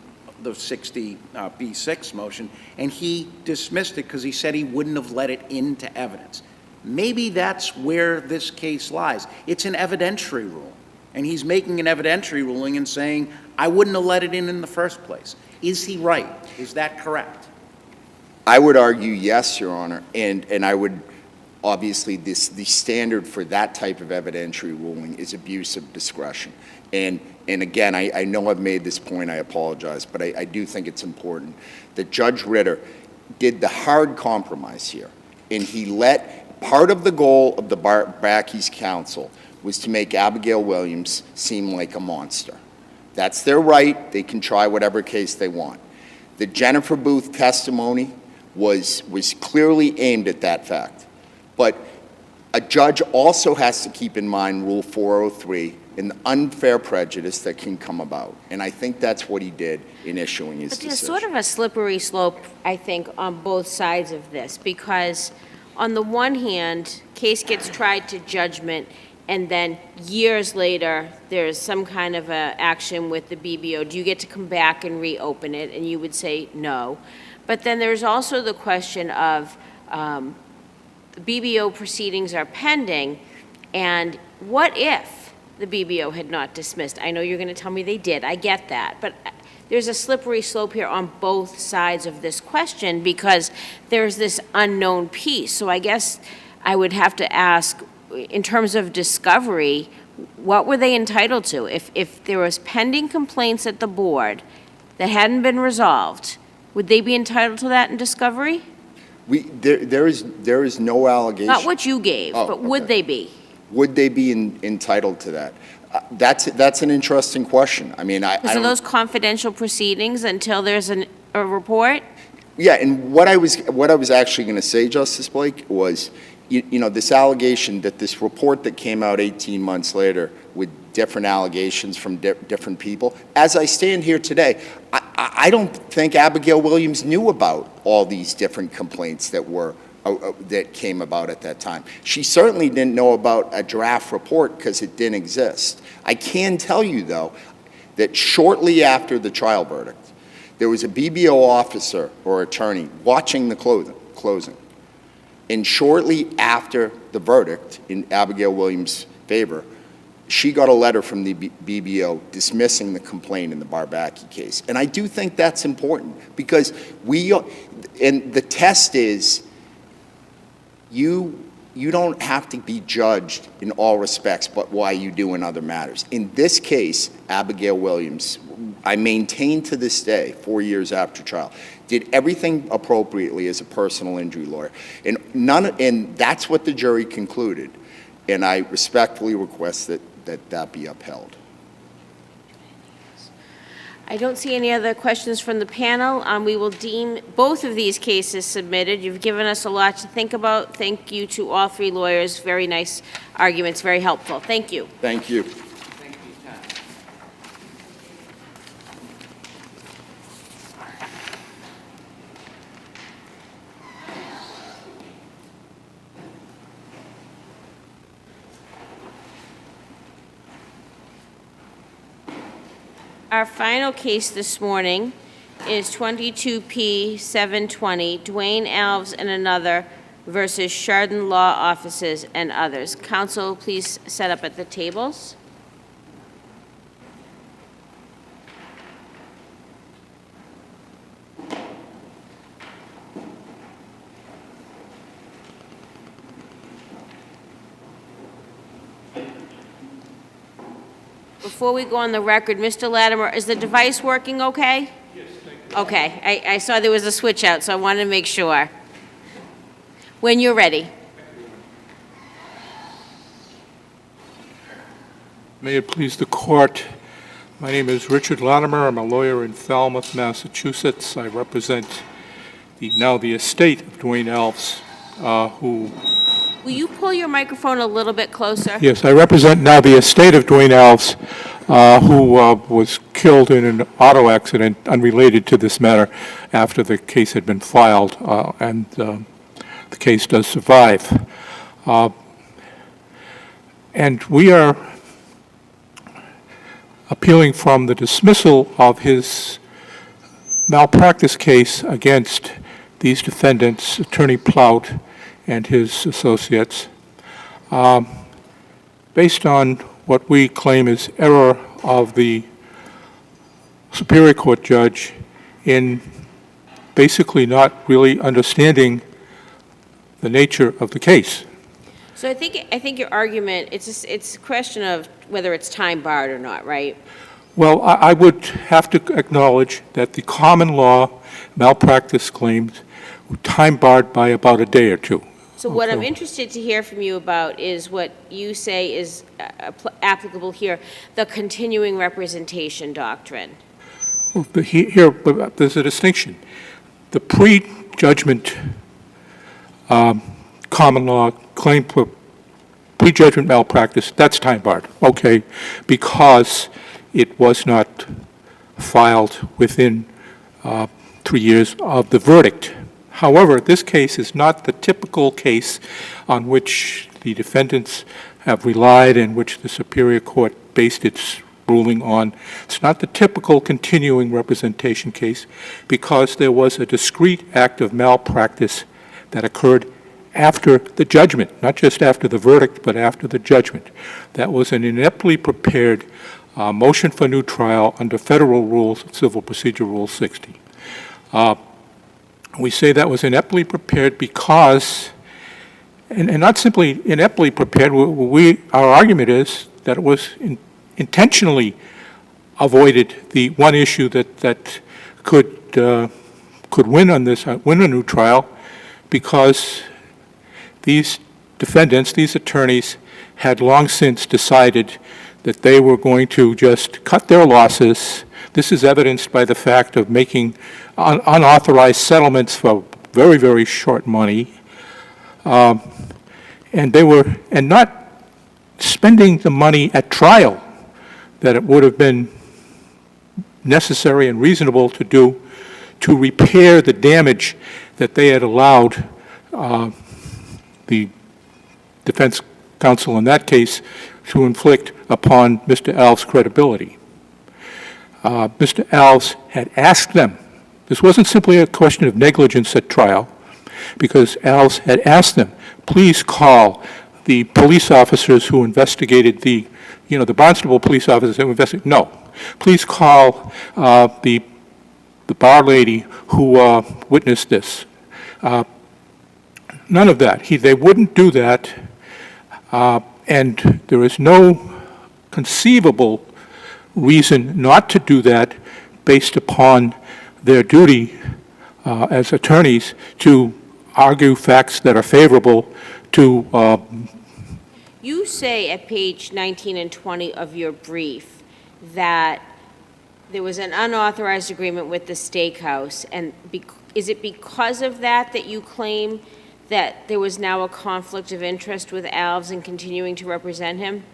the 60B6 motion, and he dismissed it because he said he wouldn't have let it into evidence. Maybe that's where this case lies. It's an evidentiary rule, and he's making an evidentiary ruling and saying, I wouldn't have let it in the first place. Is he right? Is that correct? I would argue yes, Your Honor, and I would, obviously, the standard for that type of evidentiary ruling is abuse of discretion. And again, I know I've made this point, I apologize, but I do think it's important that Judge Ritter did the hard compromise here, and he let, part of the goal of the Barbackis' counsel was to make Abigail Williams seem like a monster. That's their right. They can try whatever case they want. The Jennifer Booth testimony was clearly aimed at that fact. But a judge also has to keep in mind Rule 403 and the unfair prejudice that can come about. And I think that's what he did in issuing his decision. But there's sort of a slippery slope, I think, on both sides of this, because on the one hand, case gets tried to judgment, and then years later, there's some kind of a action with the BBO. Do you get to come back and reopen it? And you would say no. But then there's also the question of the BBO proceedings are pending, and what if the BBO had not dismissed? I know you're going to tell me they did. I get that. But there's a slippery slope here on both sides of this question because there's this unknown piece. So I guess I would have to ask, in terms of discovery, what were they entitled to? If there was pending complaints at the board that hadn't been resolved, would they be entitled to that in discovery? There is no allegation. Not what you gave, but would they be? Would they be entitled to that? That's an interesting question. I mean, Because of those confidential proceedings until there's a report? Yeah, and what I was actually going to say, Justice Blake, was, you know, this allegation that this report that came out 18 months later with different allegations from different people, as I stand here today, I don't think Abigail Williams knew about all these different complaints that came about at that time. She certainly didn't know about a draft report because it didn't exist. I can tell you, though, that shortly after the trial verdict, there was a BBO officer or attorney watching the closing. And shortly after the verdict in Abigail Williams' favor, she got a letter from the BBO dismissing the complaint in the Barbacki case. And I do think that's important because and the test is, you don't have to be judged in all respects but why you do in other matters. In this case, Abigail Williams, I maintain to this day, 4 years after trial, did everything appropriately as a personal injury lawyer. And that's what the jury concluded. And I respectfully request that be upheld. I don't see any other questions from the panel. We will deem both of these cases submitted. You've given us a lot to think about. Thank you to all three lawyers. Very nice arguments, very helpful. Thank you. Thank you. Our final case this morning is 22P 720, Duane Alves and another versus Chardon Law Offices and others. Counsel, please set up at the tables. Before we go on the record, Mr. Latimer, is the device working okay? Yes, thank you. Okay, I saw there was a switch out, so I wanted to make sure. When you're ready. May it please the court, my name is Richard Latimer. I'm a lawyer in Falmouth, Massachusetts. I represent the estate of Duane Alves, who... Will you pull your microphone a little bit closer? Yes, I represent now the estate of Duane Alves, who was killed in an auto accident unrelated to this matter after the case had been filed, and the case does survive. And we are appealing from the dismissal of his malpractice case against these defendants, Attorney Plout and his associates, based on what we claim is error of the Superior Court judge in basically not really understanding the nature of the case. So I think your argument, it's a question of whether it's time barred or not, right? Well, I would have to acknowledge that the common law malpractice claims were time barred by about a day or two. So what I'm interested to hear from you about is what you say is applicable here, the continuing representation doctrine. Well, here, there's a distinction. The pre-judgment common law claim for pre-judgment malpractice, that's time barred, okay, because it was not filed within 3 years of the verdict. However, this case is not the typical case on which the defendants have relied and which the Superior Court based its ruling on. It's not the typical continuing representation case because there was a discrete act of malpractice that occurred after the judgment, not just after the verdict, but after the judgment. That was an ineptly prepared motion for new trial under Federal Rules of Civil Procedure Rule 60. We say that was ineptly prepared because, and not simply ineptly prepared, our argument is that it was intentionally avoided the one issue that could win on this, win a new trial, because these defendants, these attorneys, had long since decided that they were going to just cut their losses. This is evidenced by the fact of making unauthorized settlements for very, very short money, and not spending the money at trial that it would have been necessary and reasonable to do to repair the damage that they had allowed the defense counsel in that case to inflict upon Mr. Alves' credibility. Mr. Alves had asked them, this wasn't simply a question of negligence at trial, because Alves had asked them, please call the police officers who investigated the Barnstable police officers who investigated, no, please call the bar lady who witnessed this. None of that. They wouldn't do that, and there is no conceivable reason not to do that based upon their duty as attorneys to argue facts that are favorable to... You say at page 19 and 20 of your brief that there was an unauthorized agreement with the steakhouse, and is it because of that that you claim that there was now a conflict of interest with ALVES in continuing to represent him?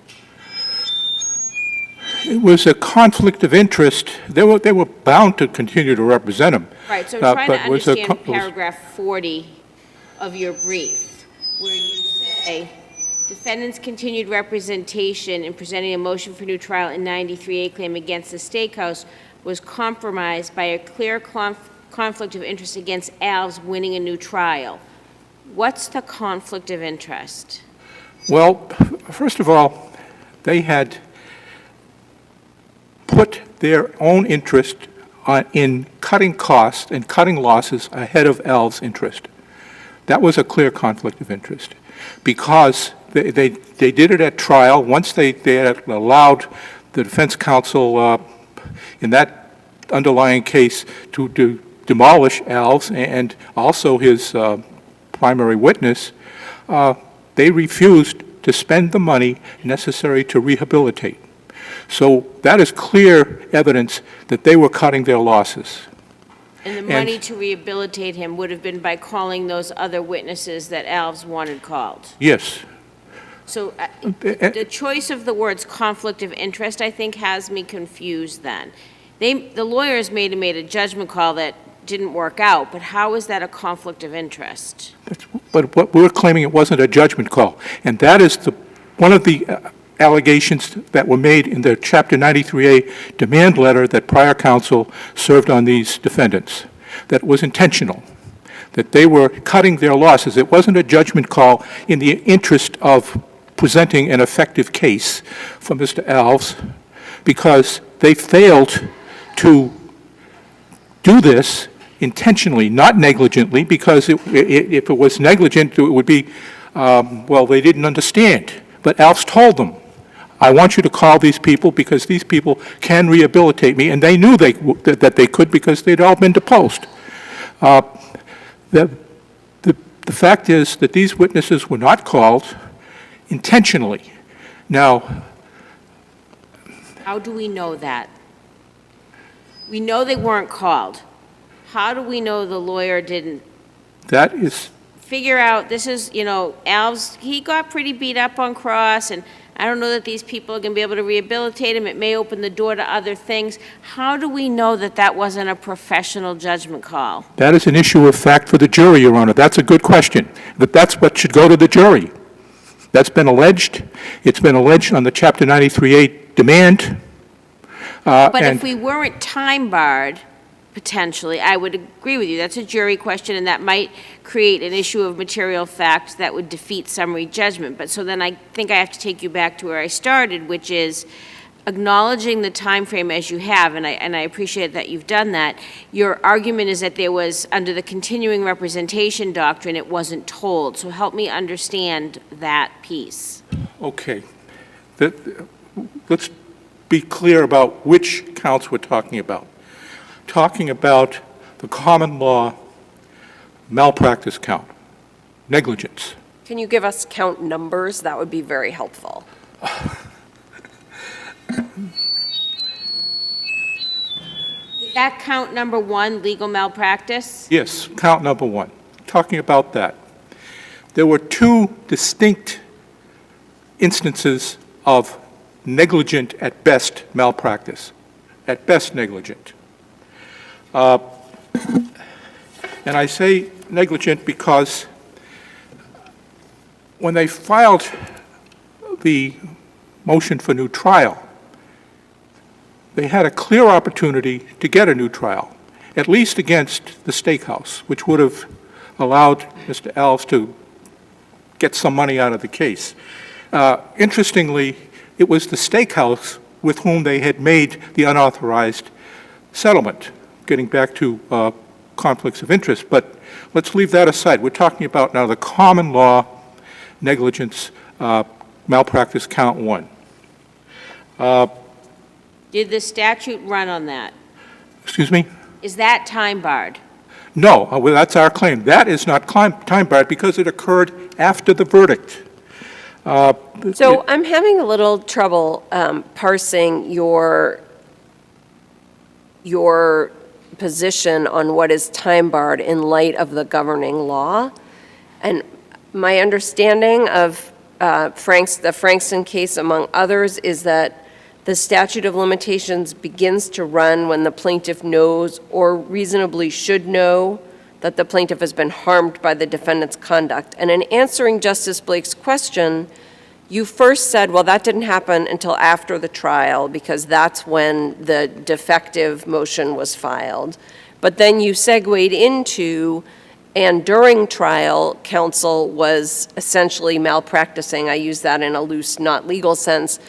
It was a conflict of interest. They were bound to continue to represent him. Right, so I'm trying to but was a understand co- was- paragraph 40 of your brief, where you say, defendant's continued representation in presenting a motion for new trial in 93A claim against the steakhouse was compromised by a clear conflict of interest against ALVES winning a new trial. What's the conflict of interest? Well, first of all, they had put their own interest in cutting costs and cutting losses ahead of ALVES' interest. That was a clear conflict of interest, because they did it at trial. Once they had allowed the defense counsel in that underlying case to demolish ALVES and also his primary witness, they refused to spend the money necessary to rehabilitate. So that is clear evidence that they were cutting their losses. And the money to rehabilitate him would have been by calling those other witnesses that ALVES wanted called. Yes. So the choice of the words conflict of interest, I think, has me confused then. The lawyers may have made a judgment call that didn't work out, but how is that a conflict of interest? But what we're claiming, it wasn't a judgment call. And that is one of the allegations that were made in the Chapter 93A demand letter that prior counsel served on these defendants, that was intentional, that they were cutting their losses. It wasn't a judgment call in the interest of presenting an effective case for Mr. ALVES, because they failed to do this intentionally, not negligently, because if it was negligent, it would be, well, they didn't understand. But ALVES told them, I want you to call these people because these people can rehabilitate me, and they knew that they could because they'd all been deposed. The fact is that these witnesses were not called intentionally. Now, How do we know that? We know they weren't called. How do we know the lawyer didn't that is, figure out, this is, ALVES, he got pretty beat up on cross, and I don't know that these people are going to be able to rehabilitate him. It may open the door to other things. How do we know that that wasn't a professional judgment call? that is an issue of fact for the jury, Your Honor. That's a good question. But that's what should go to the jury. That's been alleged. It's been alleged on the Chapter 93A demand. But and if we weren't time barred, potentially, I would agree with you. That's a jury question, and that might create an issue of material fact that would defeat summary judgment. But so then I think I have to take you back to where I started, which is acknowledging the time frame as you have, and I appreciate that you've done that. Your argument is that there was, under the continuing representation doctrine, it wasn't told. So help me understand that piece. Okay. Let's be clear about which counts we're talking about. Talking about the common law malpractice count, negligence. Can you give us count numbers? That would be very helpful. Is that count number one, legal malpractice? Yes, count number one. Talking about that. There were two distinct instances of negligent at best malpractice, at best negligent. And I say negligent because when they filed the motion for new trial, they had a clear opportunity to get a new trial, at least against the steakhouse, which would have allowed Mr. ALVES to get some money out of the case. Interestingly, it was the steakhouse with whom they had made the unauthorized settlement, getting back to conflicts of interest. But let's leave that aside. We're talking about now the common law negligence malpractice count one. Did the statute run on that? Excuse me? Is that time barred? No, well, that's our claim. That is not time barred because it occurred after the verdict. So I'm having a little trouble parsing your your position on what is time barred in light of the governing law. And my understanding of the Frankston case, among others, is that the statute of limitations begins to run when the plaintiff knows or reasonably should know that the plaintiff has been harmed by the defendant's conduct. And in answering Justice Blake's question, you first said, well, that didn't happen until after the trial because that's when the defective motion was filed. But then you segued into, and during trial, counsel was essentially malpracticing. I use that in a loose, not legal sense,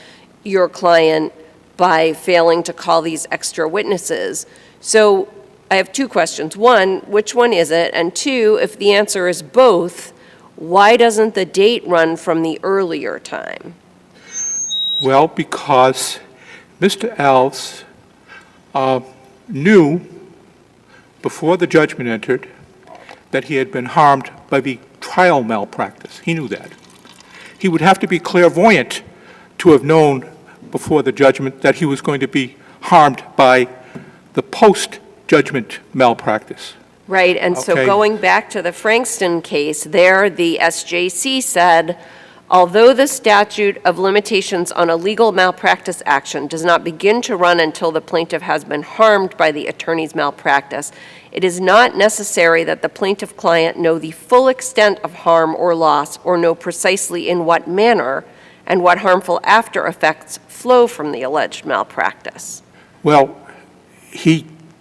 your client by failing to call these extra witnesses. So I have two questions. One, which one is it? And two, if the answer is both, why doesn't the date run from the earlier time? Well, because Mr. Alves knew before the judgment entered that he had been harmed by the trial malpractice. He knew that. He would have to be clairvoyant to have known before the judgment that he was going to be harmed by the post-judgment malpractice. Right, and so Okay. going back to the Frankston case, there the SJC said, although the statute of limitations on a legal malpractice action does not begin to run until the plaintiff has been harmed by the attorney's malpractice, it is not necessary that the plaintiff client know the full extent of harm or loss or know precisely in what manner and what harmful after effects flow from the alleged malpractice. Well,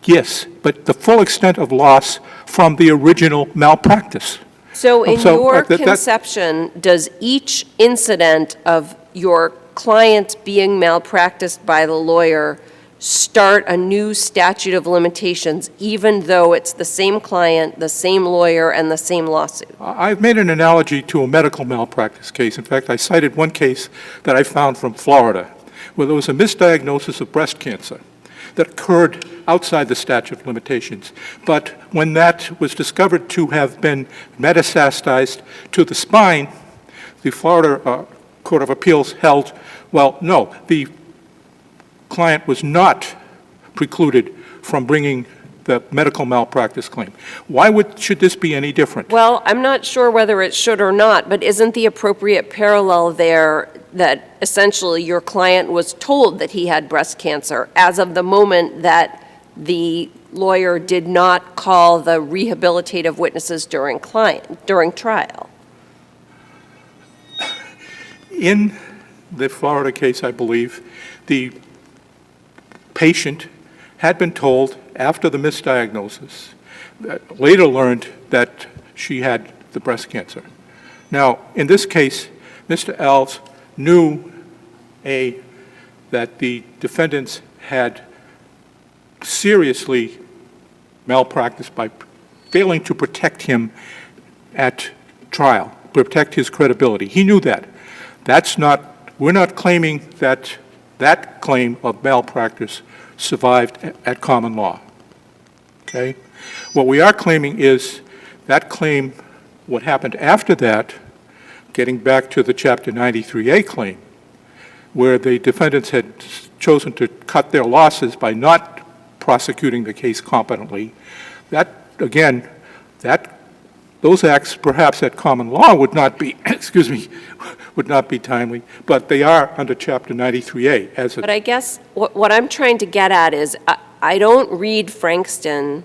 yes, but the full extent of loss from the original malpractice. So in So, your that- conception, does each incident of your client being malpracticed by the lawyer start a new statute of limitations, even though it's the same client, the same lawyer, and the same lawsuit? I've made an analogy to a medical malpractice case. In fact, I cited one case that I found from Florida, where there was a misdiagnosis of breast cancer that occurred outside the statute of limitations. But when that was discovered to have been metastasized to the spine, the Florida Court of Appeals held, well, no, the client was not precluded from bringing the medical malpractice claim. Why should this be any different? Well, I'm not sure whether it should or not, but isn't the appropriate parallel there that essentially your client was told that he had breast cancer as of the moment that the lawyer did not call the rehabilitative witnesses during trial? In the Florida case, I believe, the patient had been told after the misdiagnosis, later learned that she had the breast cancer. Now, in this case, Mr. Alves knew, that the defendants had seriously malpracticed by failing to protect him at trial, protect his credibility. He knew that. We're not claiming that that claim of malpractice survived at common law, okay? What we are claiming is that claim, what happened after that, getting back to the Chapter 93A claim, where the defendants had chosen to cut their losses by not prosecuting the case competently, that, again, those acts perhaps at common law would not be, would not be timely, but they are under Chapter 93A. But I guess what I'm trying to get at is I don't read Frankston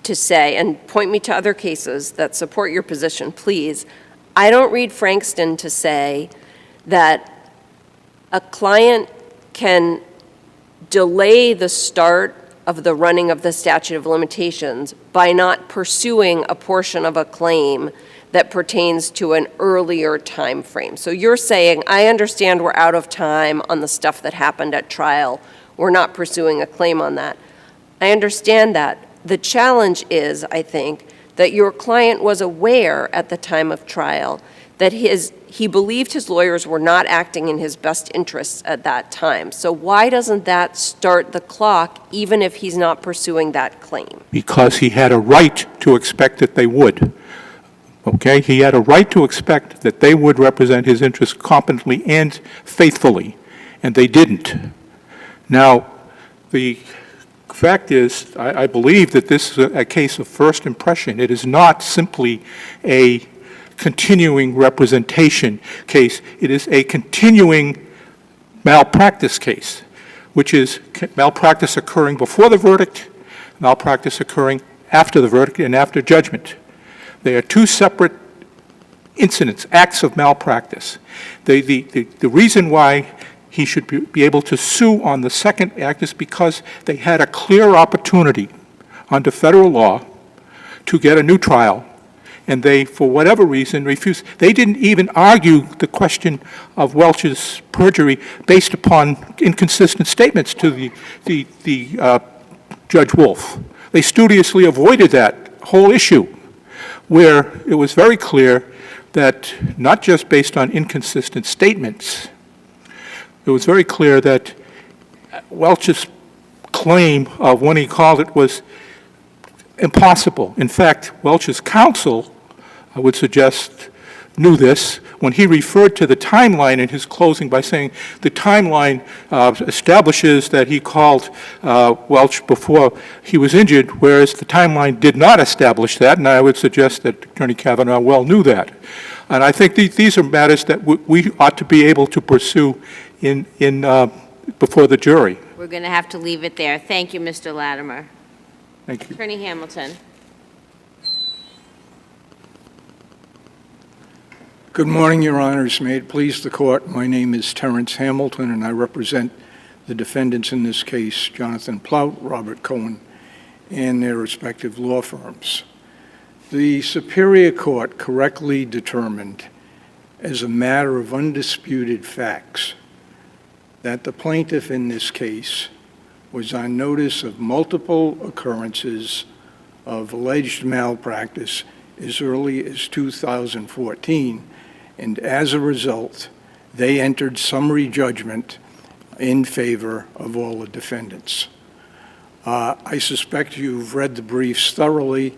to say, and point me to other cases that support your position, please. I don't read Frankston to say that a client can delay the start of the running of the statute of limitations by not pursuing a portion of a claim that pertains to an earlier time frame. So you're saying, I understand we're out of time on the stuff that happened at trial. We're not pursuing a claim on that. I understand that. The challenge is, I think, that your client was aware at the time of trial that he believed his lawyers were not acting in his best interests at that time. So why doesn't that start the clock, even if he's not pursuing that claim? Because he had a right to expect that they would. Okay? He had a right to expect that they would represent his interests competently and faithfully, and they didn't. Now, the fact is, I believe that this is a case of first impression. It is not simply a continuing representation case. It is a continuing malpractice case, which is malpractice occurring before the verdict, malpractice occurring after the verdict and after judgment. They are two separate incidents, acts of malpractice. The reason why he should be able to sue on the second act is because they had a clear opportunity under federal law to get a new trial, and they, for whatever reason, refused. They didn't even argue the question of Welch's perjury based upon inconsistent statements to the Judge Wolf. They studiously avoided that whole issue, where it was very clear that not just based on inconsistent statements, it was very clear that Welch's claim of when he called it was impossible. In fact, Welch's counsel, I would suggest, knew this when he referred to the timeline in his closing by saying the timeline establishes that he called Welch before he was injured, whereas the timeline did not establish that, and I would suggest that Attorney Kavanaugh well knew that. And I think these are matters that we ought to be able to pursue before the jury. We're going to have to leave it there. Thank you, Mr. Latimer. Thank you. Attorney Hamilton. Good morning, Your Honors. May it please the Court, my name is Terrence Hamilton, and I represent the defendants in this case, Jonathan Plout, Robert Cohen, and their respective law firms. The Superior Court correctly determined, as a matter of undisputed facts, that the plaintiff in this case was on notice of multiple occurrences of alleged malpractice as early as 2014, and as a result, they entered summary judgment in favor of all the defendants. I suspect you've read the briefs thoroughly,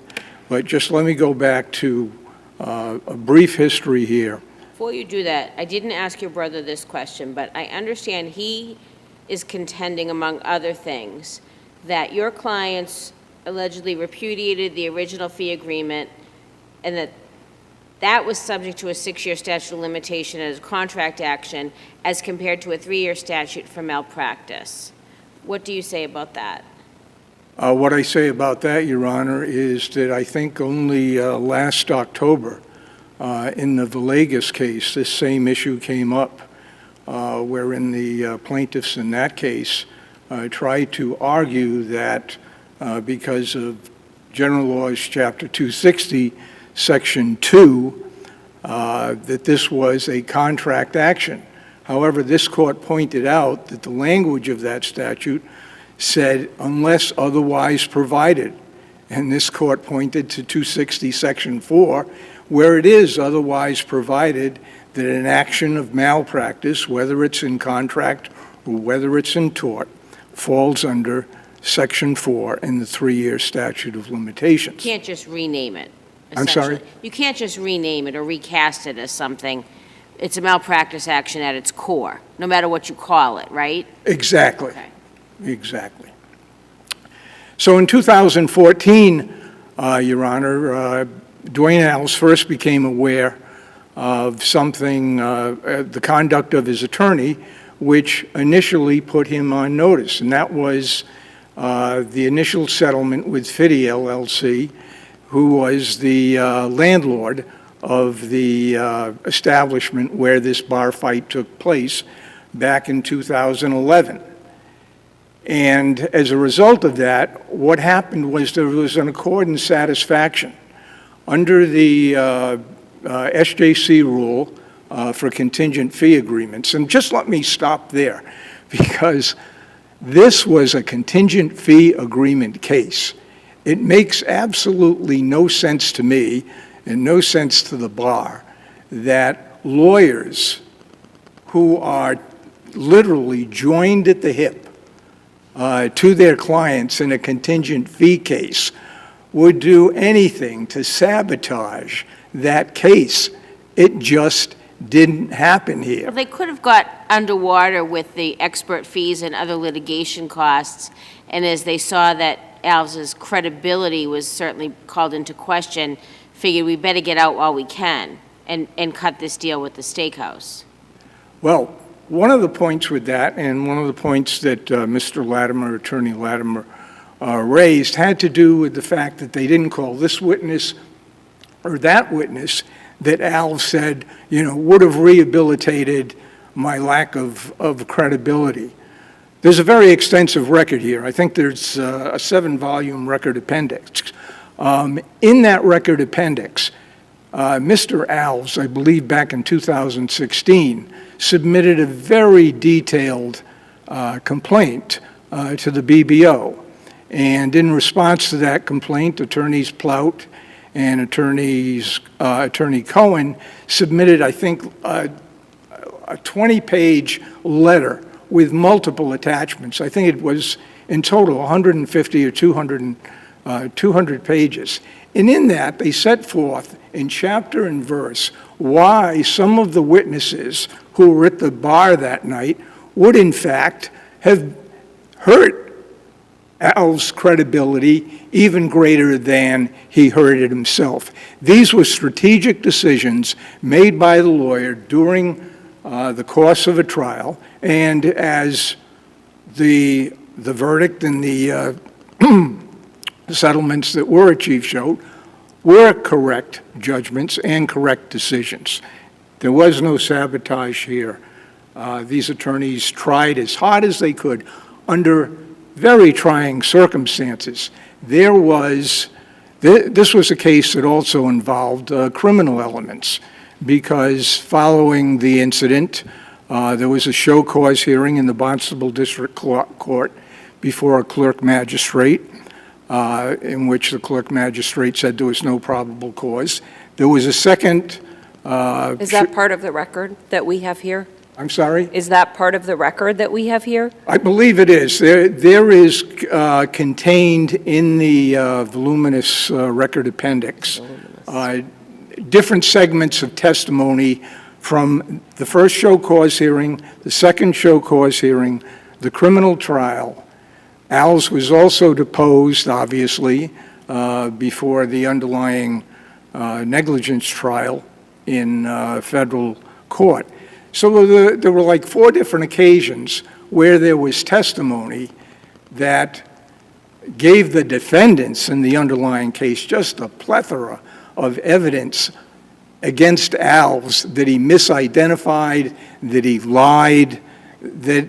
but just let me go back to a brief history here. Before you do that, I didn't ask your brother this question, but I understand he is contending, among other things, that your clients allegedly repudiated the original fee agreement and that that was subject to a 6-year statute of limitation as a contract action as compared to a 3-year statute for malpractice. What do you say about that? What I say about that, Your Honor, is that I think only last October, in the Villegas case, this same issue came up, wherein the plaintiffs in that case tried to argue that because of General Laws Chapter 260, Section 2, that this was a contract action. However, this court pointed out that the language of that statute said, unless otherwise provided. And this court pointed to 260, Section 4, where it is otherwise provided that an action of malpractice, whether it's in contract or whether it's in tort, falls under Section 4 in the 3-year statute of limitations. You can't just rename it. I'm sorry? You can't just rename it or recast it as something. It's a malpractice action at its core, no matter what you call it, right? Exactly. Okay. Exactly. So in 2014, Your Honor, Dwayne Alves first became aware of something, the conduct of his attorney, which initially put him on notice, and that was the initial settlement with Fiddy LLC, who was the landlord of the establishment where this bar fight took place back in 2011. And as a result of that, what happened was there was an accord and satisfaction. Under the SJC rule for contingent fee agreements, and just let me stop there, because this was a contingent fee agreement case. It makes absolutely no sense to me and no sense to the bar that lawyers who are literally joined at the hip to their clients in a contingent fee case would do anything to sabotage that case. It just didn't happen here. Well, they could have got underwater with the expert fees and other litigation costs, and as they saw that Alves's credibility was certainly called into question, figured we better get out while we can and cut this deal with the steakhouse. Well, one of the points with that, and one of the points that Mr. Latimer, Attorney Latimer, raised, had to do with the fact that they didn't call this witness or that witness that Alves said, would have rehabilitated my lack of credibility. There's a very extensive record here. I think there's a 7-volume record appendix. In that record appendix, Mr. Alves, I believe back in 2016, submitted a very detailed complaint to the BBO. And in response to that complaint, Attorneys Plout and Attorney Cohen submitted, I think, a 20-page letter with multiple attachments. I think it was in total 150 or 200 pages. And in that, they set forth in chapter and verse why some of the witnesses who were at the bar that night would, in fact, have hurt Alves' credibility even greater than he hurt it himself. These were strategic decisions made by the lawyer during the course of a trial, and as the verdict and the settlements that were achieved showed, were correct judgments and correct decisions. There was no sabotage here. These attorneys tried as hard as they could under very trying circumstances. This was a case that also involved criminal elements, because following the incident, there was a show cause hearing in the Barnstable District Court before a clerk magistrate, in which the clerk magistrate said there was no probable cause. There was a second... Is that part of the record that we have here? I'm sorry? Is that part of the record that we have here? I believe it is. There is contained in the voluminous record appendix different segments of testimony from the first show cause hearing, the second show cause hearing, the criminal trial. Alves was also deposed, obviously, before the underlying negligence trial in federal court. So there were like 4 different occasions where there was testimony that gave the defendants in the underlying case just a plethora of evidence against Alves, that he misidentified, that he lied, that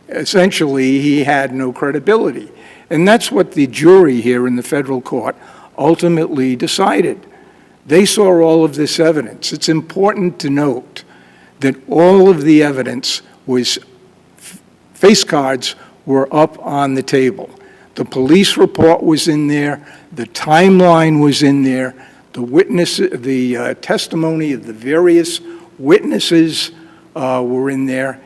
essentially he had no credibility. And that's what the jury here in the federal court ultimately decided. They saw all of this evidence. It's important to note that all of the evidence was, face cards were up on the table. The police report was in there, the timeline was in there, the testimony of the various witnesses were in there,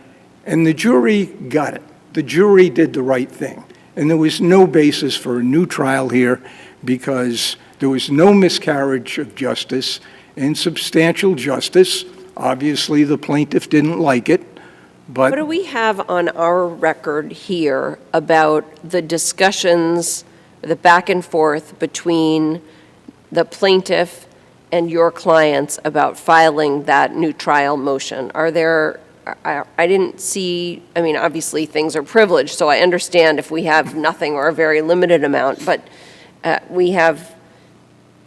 and the jury got it. The jury did the right thing. And there was no basis for a new trial here, because there was no miscarriage of justice and substantial justice. Obviously, the plaintiff didn't like it, but... What do we have on our record here about the discussions, the back and forth between the plaintiff and your clients about filing that new trial motion? Are there, I didn't see, I mean, obviously things are privileged, so I understand if we have nothing or a very limited amount, but we have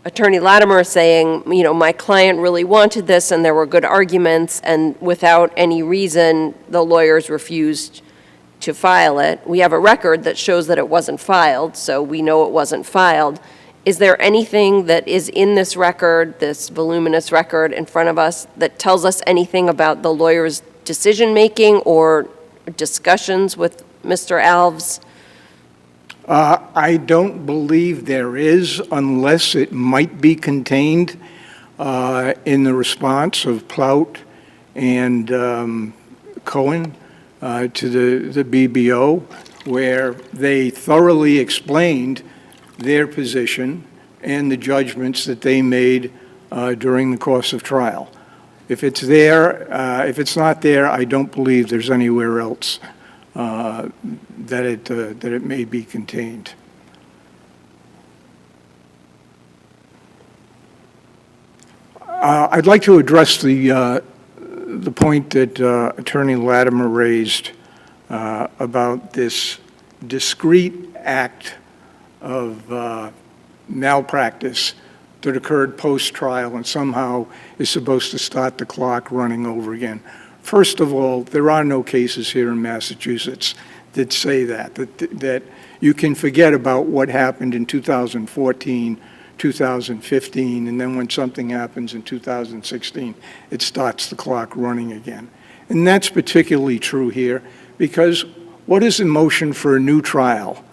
Attorney Latimer saying, my client really wanted this and there were good arguments, and without any reason, the lawyers refused to file it. We have a record that shows that it wasn't filed, so we know it wasn't filed. Is there anything that is in this record, this voluminous record in front of us, that tells us anything about the lawyer's decision-making or discussions with Mr. Alves? I don't believe there is, unless it might be contained in the response of Plout and Cohen to the BBO, where they thoroughly explained their position and the judgments that they made during the course of trial. If it's there, if it's not there, I don't believe there's anywhere else that it may be contained. I'd like to address the point that Attorney Latimer raised about this discrete act of malpractice that occurred post-trial and somehow is supposed to start the clock running over again. First of all, there are no cases here in Massachusetts that say that you can forget about what happened in 2014, 2015, and then when something happens in 2016, it starts the clock running again. And that's particularly true here because what is in motion for a new trial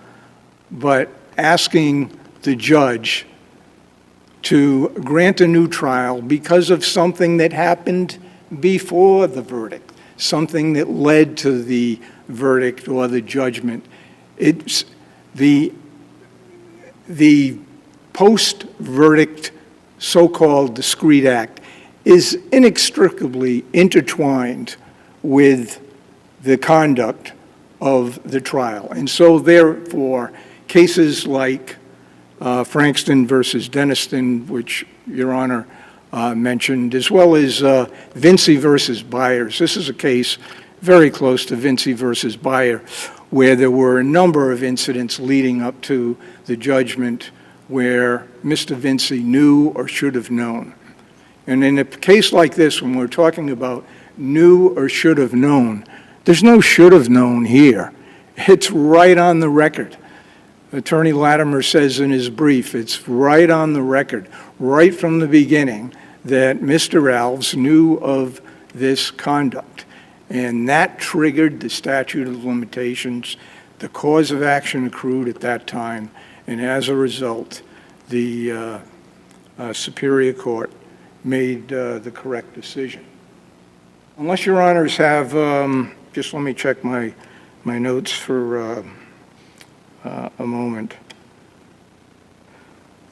but asking the judge to grant a new trial because of something that happened before the verdict, something that led to the verdict or the judgment. It's the post-verdict so-called discrete act is inextricably intertwined with the conduct of the trial. And so therefore, cases like Frankston versus Deniston, which Your Honor mentioned, as well as Vinci versus Byers. This is a case very close to Vinci versus Byers, where there were a number of incidents leading up to the judgment where Mr. Vinci knew or should have known. And in a case like this, when we're talking about knew or should have known, there's no should have known here. It's right on the record. Attorney Latimer says in his brief, it's right on the record, right from the beginning, that Mr. Alves knew of this conduct. And that triggered the statute of limitations. The cause of action accrued at that time. And as a result, the Superior Court made the correct decision. Unless Your Honors have, just let me check my notes for a moment.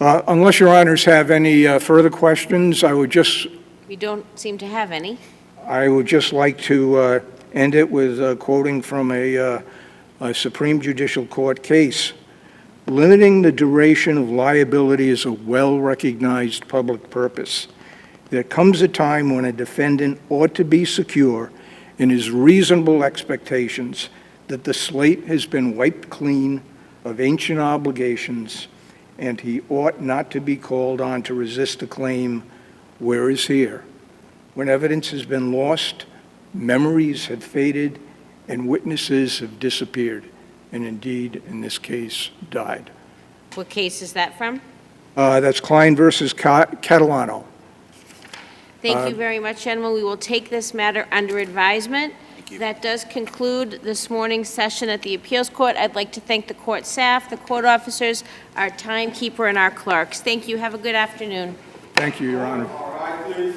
Unless Your Honors have any further questions, We don't seem to have any. I would just like to end it with quoting from a Supreme Judicial Court case. Limiting the duration of liability is a well-recognized public purpose. There comes a time when a defendant ought to be secure in his reasonable expectations that the slate has been wiped clean of ancient obligations, and he ought not to be called on to resist a claim, whereas here, when evidence has been lost, memories have faded, and witnesses have disappeared, and indeed, in this case, died. What case is that from? That's Klein versus Catalano. Thank you very much, gentlemen. We will take this matter under advisement. That does conclude this morning's session at the Appeals Court. I'd like to thank the court staff, the court officers, our timekeeper, and our clerks. Thank you. Have a good afternoon. Thank you, Your Honor. All right, please.